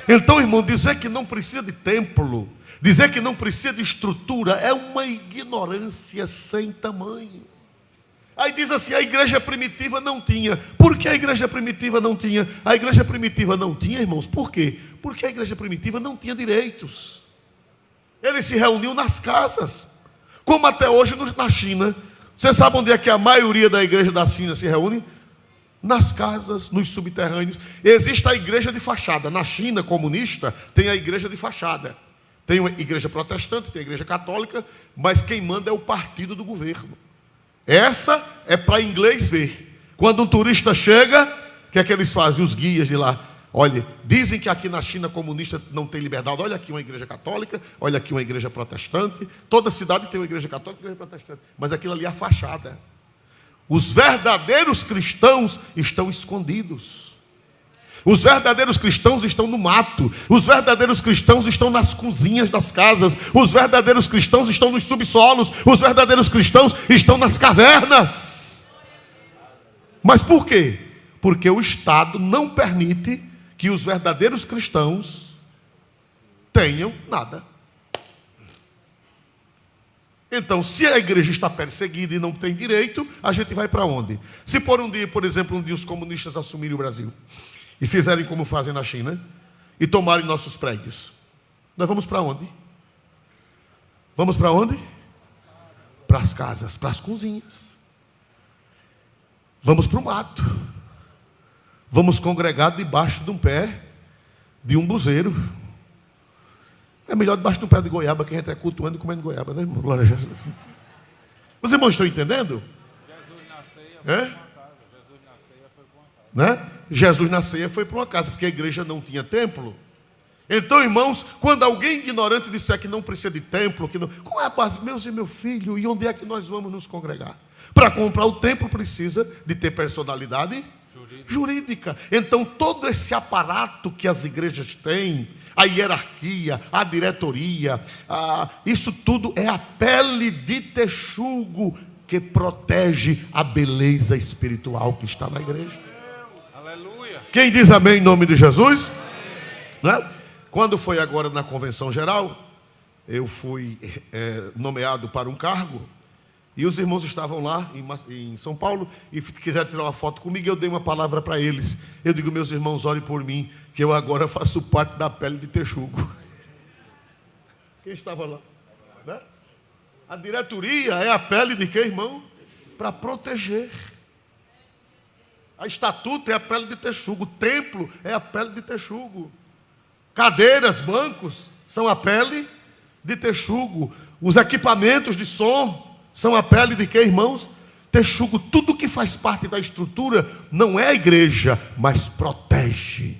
Então, irmão, dizer que não precisa de templo, dizer que não precisa de estrutura, é uma ignorância sem tamanho. Aí diz assim, a igreja primitiva não tinha. Por que a igreja primitiva não tinha? A igreja primitiva não tinha, irmãos, por quê? Porque a igreja primitiva não tinha direitos. Eles se reuniam nas casas, como até hoje na China. Você sabe onde é que a maioria da igreja da China se reúne? Nas casas, nos subterrâneos. Existe a igreja de fachada. Na China comunista tem a igreja de fachada. Tem uma igreja protestante, tem a igreja católica, mas quem manda é o partido do governo. Essa é para inglês ver. Quando um turista chega, o que é que eles fazem? Os guias de lá. Olha, dizem que aqui na China comunista não tem liberdade. Olha aqui uma igreja católica, olha aqui uma igreja protestante. Toda cidade tem uma igreja católica e uma igreja protestante. Mas aquilo ali é a fachada. Os verdadeiros cristãos estão escondidos. Os verdadeiros cristãos estão no mato. Os verdadeiros cristãos estão nas cozinhas das casas. Os verdadeiros cristãos estão nos subsolos. Os verdadeiros cristãos estão nas cavernas. Mas por quê? Porque o Estado não permite que os verdadeiros cristãos tenham nada. Então, se a igreja está perseguida e não tem direito, a gente vai para onde? Se por um dia, por exemplo, um dia os comunistas assumirem o Brasil e fizerem como fazem na China e tomarem nossos prédios, nós vamos para onde? Vamos para onde? Para as casas, para as cozinhas. Vamos para o mato. Vamos congregar debaixo de um pé de um buzeiro. É melhor debaixo de um pé de goiaba, que a gente é cultuando e comendo goiaba, né, irmão? Glória a Jesus. Os irmãos estão entendendo? Jesus na ceia foi para uma casa. Né? Jesus na ceia foi para uma casa, porque a igreja não tinha templo. Então, irmãos, quando alguém ignorante disser que não precisa de templo, que não... qual é a base? Meus e meu filho, e onde é que nós vamos nos congregar? Para comprar o templo precisa de ter personalidade jurídica. Então, todo esse aparato que as igrejas têm, a hierarquia, a diretoria, isso tudo é a pele de texugo que protege a beleza espiritual que está na igreja. Aleluia. Quem diz amém em nome de Jesus? Né? Quando foi agora na convenção geral, eu fui nomeado para um cargo. E os irmãos estavam lá em São Paulo e quiseram tirar uma foto comigo, e eu dei uma palavra para eles. Eu digo, meus irmãos, orem por mim, que eu agora faço parte da pele de texugo. Quem estava lá? Né? A diretoria é a pele de quem, irmão? Para proteger. A estatuto é a pele de texugo. O templo é a pele de texugo. Cadeiras, bancos são a pele de texugo. Os equipamentos de som são a pele de quem, irmãos? Texugo. Tudo que faz parte da estrutura não é a igreja, mas protege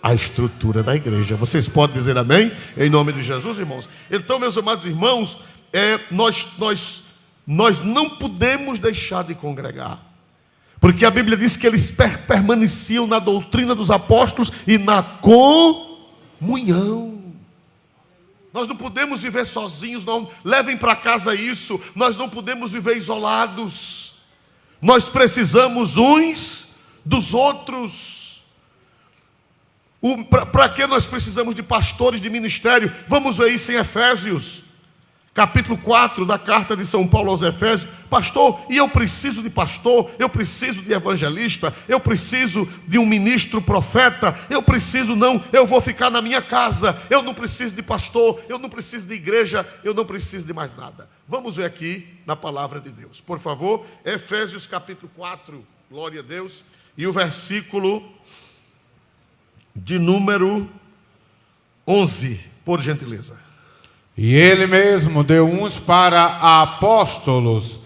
a estrutura da igreja. Vocês podem dizer amém? Em nome de Jesus, irmãos. Então, meus amados irmãos, nós não podemos deixar de congregar. Porque a Bíblia diz que eles permaneciam na doutrina dos apóstolos e na comunhão. Nós não podemos viver sozinhos, não. Levem para casa isso. Nós não podemos viver isolados. Nós precisamos uns dos outros. Para que nós precisamos de pastores de ministério? Vamos ver isso em Efésios, capítulo 4 da carta de São Paulo aos Efésios. Pastor, e eu preciso de pastor, eu preciso de evangelista, eu preciso de um ministro profeta, eu vou ficar na minha casa, eu não preciso de pastor, eu não preciso de igreja, eu não preciso de mais nada. Vamos ver aqui na palavra de Deus, por favor, Efésios capítulo 4, glória a Deus, e o versículo de número 11, por gentileza. E ele mesmo deu uns para apóstolos,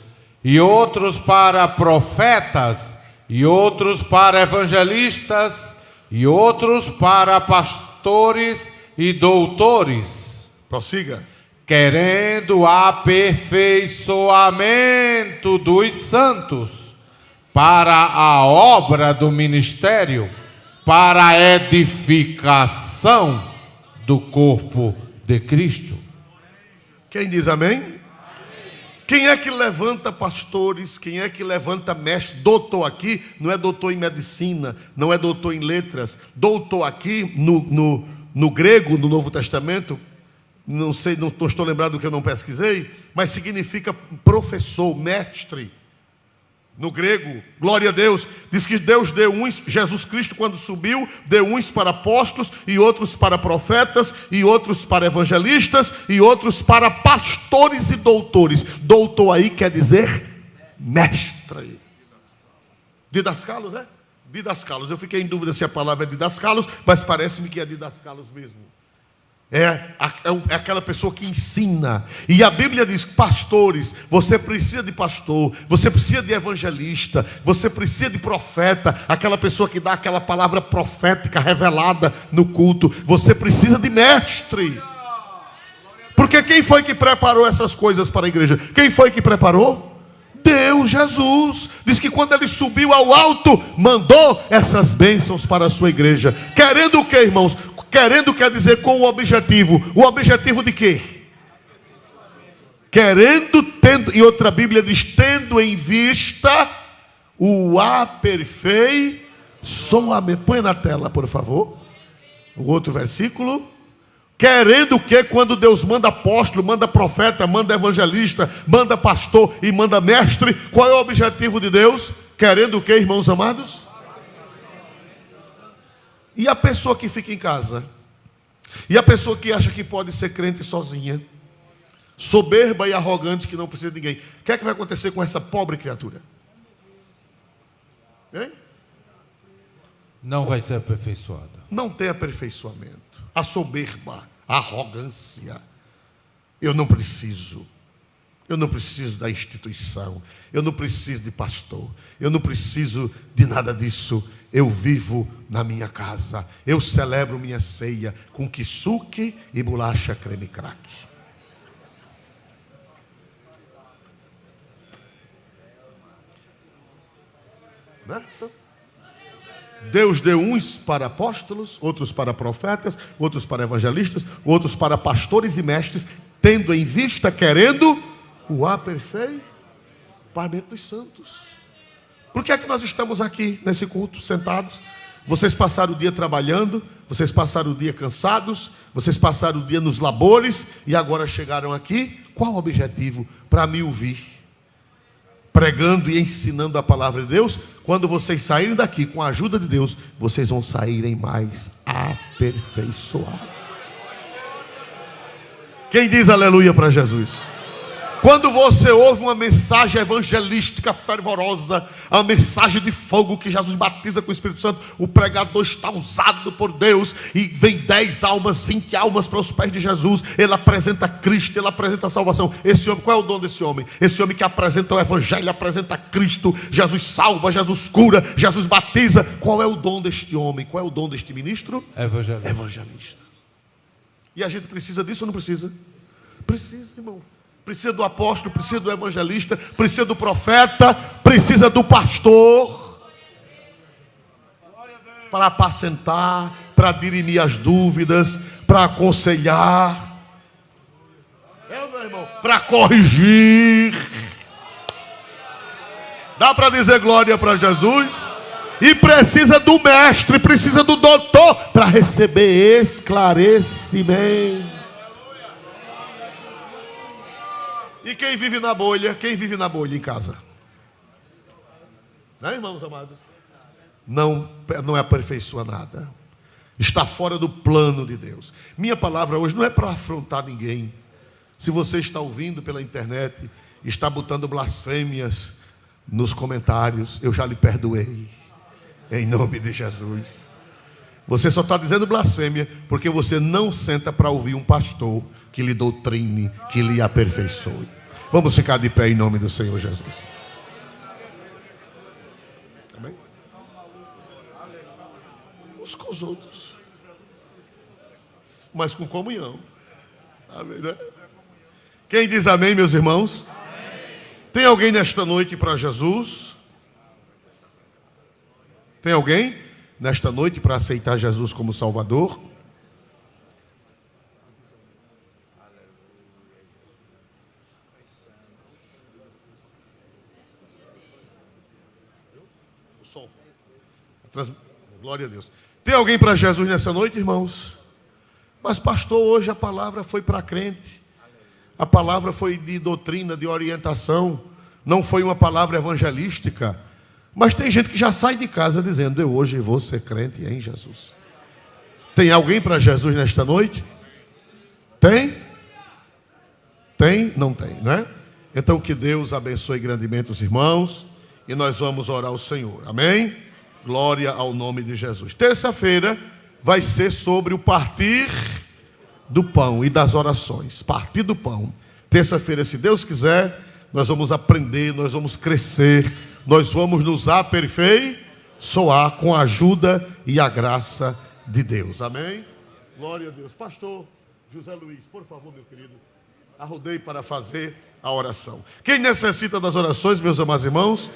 e outros para profetas, e outros para evangelistas, e outros para pastores e doutores. Prossiga. Querendo aperfeiçoamento dos santos, para a obra do ministério, para a edificação do corpo de Cristo. Quem diz amém? Quem é que levanta pastores? Quem é que levanta mestre? Doutor aqui não é doutor em medicina, não é doutor em letras. Doutor aqui no grego, no Novo Testamento, não sei, não estou lembrado do que eu não pesquisei, mas significa professor, mestre. No grego, glória a Deus, diz que Deus deu uns, Jesus Cristo quando subiu, deu uns para apóstolos, e outros para profetas, e outros para evangelistas, e outros para pastores e doutores. Doutor aí quer dizer mestre. Didascalos, é? Didascalos. Eu fiquei em dúvida se a palavra é didascalos, mas parece-me que é didascalos mesmo. é aquela pessoa que ensina. E a Bíblia diz que pastores, você precisa de pastor, você precisa de evangelista, você precisa de profeta, aquela pessoa que dá aquela palavra profética revelada no culto. Você precisa de mestre. Porque quem foi que preparou essas coisas para a igreja? Quem foi que preparou? Deus, Jesus. Diz que quando ele subiu ao alto, mandou essas bênçãos para a sua igreja. Querendo o que, irmãos? Querendo quer dizer com o objetivo. O objetivo de quê? Querendo, tendo, e outra Bíblia diz, tendo em vista o aperfeiçoamento. Põe na tela, por favor. O outro versículo. Querendo que quando Deus manda apóstolo, manda profeta, manda evangelista, manda pastor e manda mestre, qual é o objetivo de Deus? Querendo o que, irmãos amados? E a pessoa que fica em casa? E a pessoa que acha que pode ser crente sozinha? Soberba e arrogante que não precisa de ninguém. O que é que vai acontecer com essa pobre criatura? Hein? Não vai ser aperfeiçoada. Não tem aperfeiçoamento. A soberba, a arrogância. Eu não preciso da instituição, eu não preciso de pastor, eu não preciso de nada disso. Eu vivo na minha casa, eu celebro minha ceia com kisuke e bolacha creme crack. Né? Deus deu uns para apóstolos, outros para profetas, outros para evangelistas, outros para pastores e mestres, tendo em vista, querendo o aperfeiçoamento dos santos. Por que é que nós estamos aqui nesse culto, sentados? Vocês passaram o dia trabalhando, vocês passaram o dia cansados, vocês passaram o dia nos labores e agora chegaram aqui. Qual o objetivo? Para me ouvir, pregando e ensinando a palavra de Deus. Quando vocês saírem daqui com a ajuda de Deus, vocês vão saírem mais aperfeiçoados. Quem diz aleluia para Jesus? Quando você ouve uma mensagem evangelística fervorosa, a mensagem de fogo que Jesus batiza com o Espírito Santo, o pregador está usado por Deus e vem 10 almas, 20 almas para os pés de Jesus. Ele apresenta Cristo, ele apresenta a salvação. Esse homem, qual é o dom desse homem? Esse homem que apresenta o evangelho, apresenta Cristo. Jesus salva, Jesus cura, Jesus batiza. Qual é o dom deste homem? Qual é o dom deste ministro? Evangelista. E a gente precisa disso ou não precisa? Precisa, irmão. Precisa do apóstolo, precisa do evangelista, precisa do profeta, precisa do pastor para apacentar, para dirimir as dúvidas, para aconselhar, meu irmão, para corrigir. Dá para dizer glória para Jesus? E precisa do mestre, precisa do doutor para receber esclarecimento. E quem vive na bolha? Quem vive na bolha em casa? Né, irmãos amados? Não aperfeiçoa nada. Está fora do plano de Deus. Minha palavra hoje não é para afrontar ninguém. Se você está ouvindo pela internet, está botando blasfêmias nos comentários, eu já lhe perdoei. Em nome de Jesus. Você só está dizendo blasfêmia porque você não senta para ouvir um pastor que lhe doutrine, que lhe aperfeiçoe. Vamos ficar de pé em nome do Senhor Jesus. Amém? Uns com os outros, mas com comunhão. Amém, né? Quem diz amém, meus irmãos? Amém. Tem alguém nesta noite para Jesus? Tem alguém nesta noite para aceitar Jesus como Salvador? Glória a Deus. Tem alguém para Jesus nessa noite, irmãos? Mas pastor, hoje a palavra foi para crente. A palavra foi de doutrina, de orientação. Não foi uma palavra evangelística. Mas tem gente que já sai de casa dizendo: eu hoje vou ser crente em Jesus. Tem alguém para Jesus nesta noite? Tem? Tem? Não tem, né? Então que Deus abençoe grandemente os irmãos. E nós vamos orar ao Senhor. Amém? Glória ao nome de Jesus. Terça-feira vai ser sobre o partir do pão e das orações. Partir do pão. Terça-feira, se Deus quiser, nós vamos aprender, nós vamos crescer, nós vamos nos aperfeiçoar com a ajuda e a graça de Deus. Amém? Glória a Deus. Pastor José Luiz, por favor, meu querido, arrudei para fazer a oração. Quem necessita das orações, meus amados irmãos?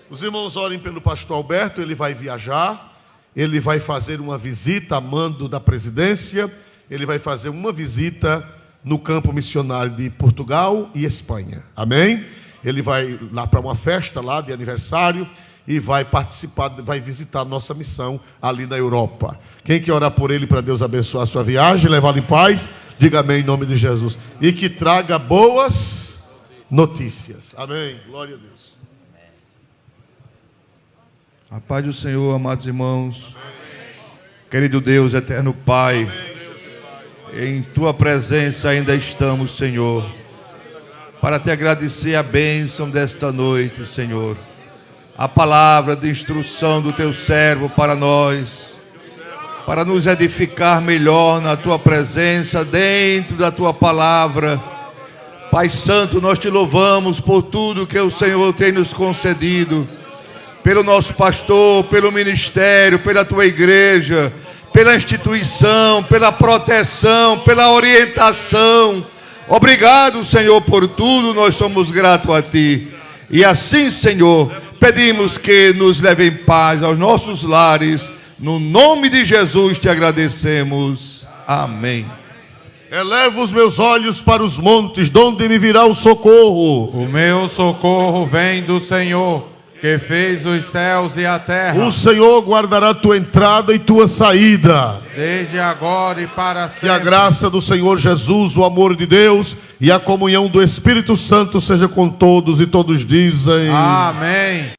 Os irmãos orem pelo pastor Alberto, ele vai viajar, ele vai fazer uma visita a mando da presidência, ele vai fazer uma visita no campo missionário de Portugal e Espanha. Amém? Ele vai lá para uma festa lá de aniversário e vai participar, vai visitar a nossa missão ali na Europa. Quem quer orar por ele para Deus abençoar a sua viagem, levá-lo em paz, diga amém em nome de Jesus. E que traga boas notícias. Amém. Glória a Deus. A paz do Senhor, amados irmãos. Amém. Querido Deus, eterno Pai. Amém. Em Tua presença ainda estamos, Senhor, para Te agradecer a bênção desta noite, Senhor. A palavra de instrução do Teu servo para nós, para nos edificar melhor na Tua presença, dentro da Tua palavra. Pai Santo, nós Te louvamos por tudo que o Senhor tem nos concedido, pelo nosso pastor, pelo ministério, pela Tua igreja, pela instituição, pela proteção, pela orientação. Obrigado, Senhor, por tudo, nós somos gratos a Ti. E assim, Senhor, pedimos que nos leve em paz aos nossos lares. No nome de Jesus Te agradecemos. Amém. Elevo os meus olhos para os montes, de onde me virá o socorro. O meu socorro vem do Senhor, que fez os céus e a terra. O Senhor guardará tua entrada e tua saída, desde agora e para sempre. Que a graça do Senhor Jesus, o amor de Deus e a comunhão do Espírito Santo seja com todos, e todos dizem: amém.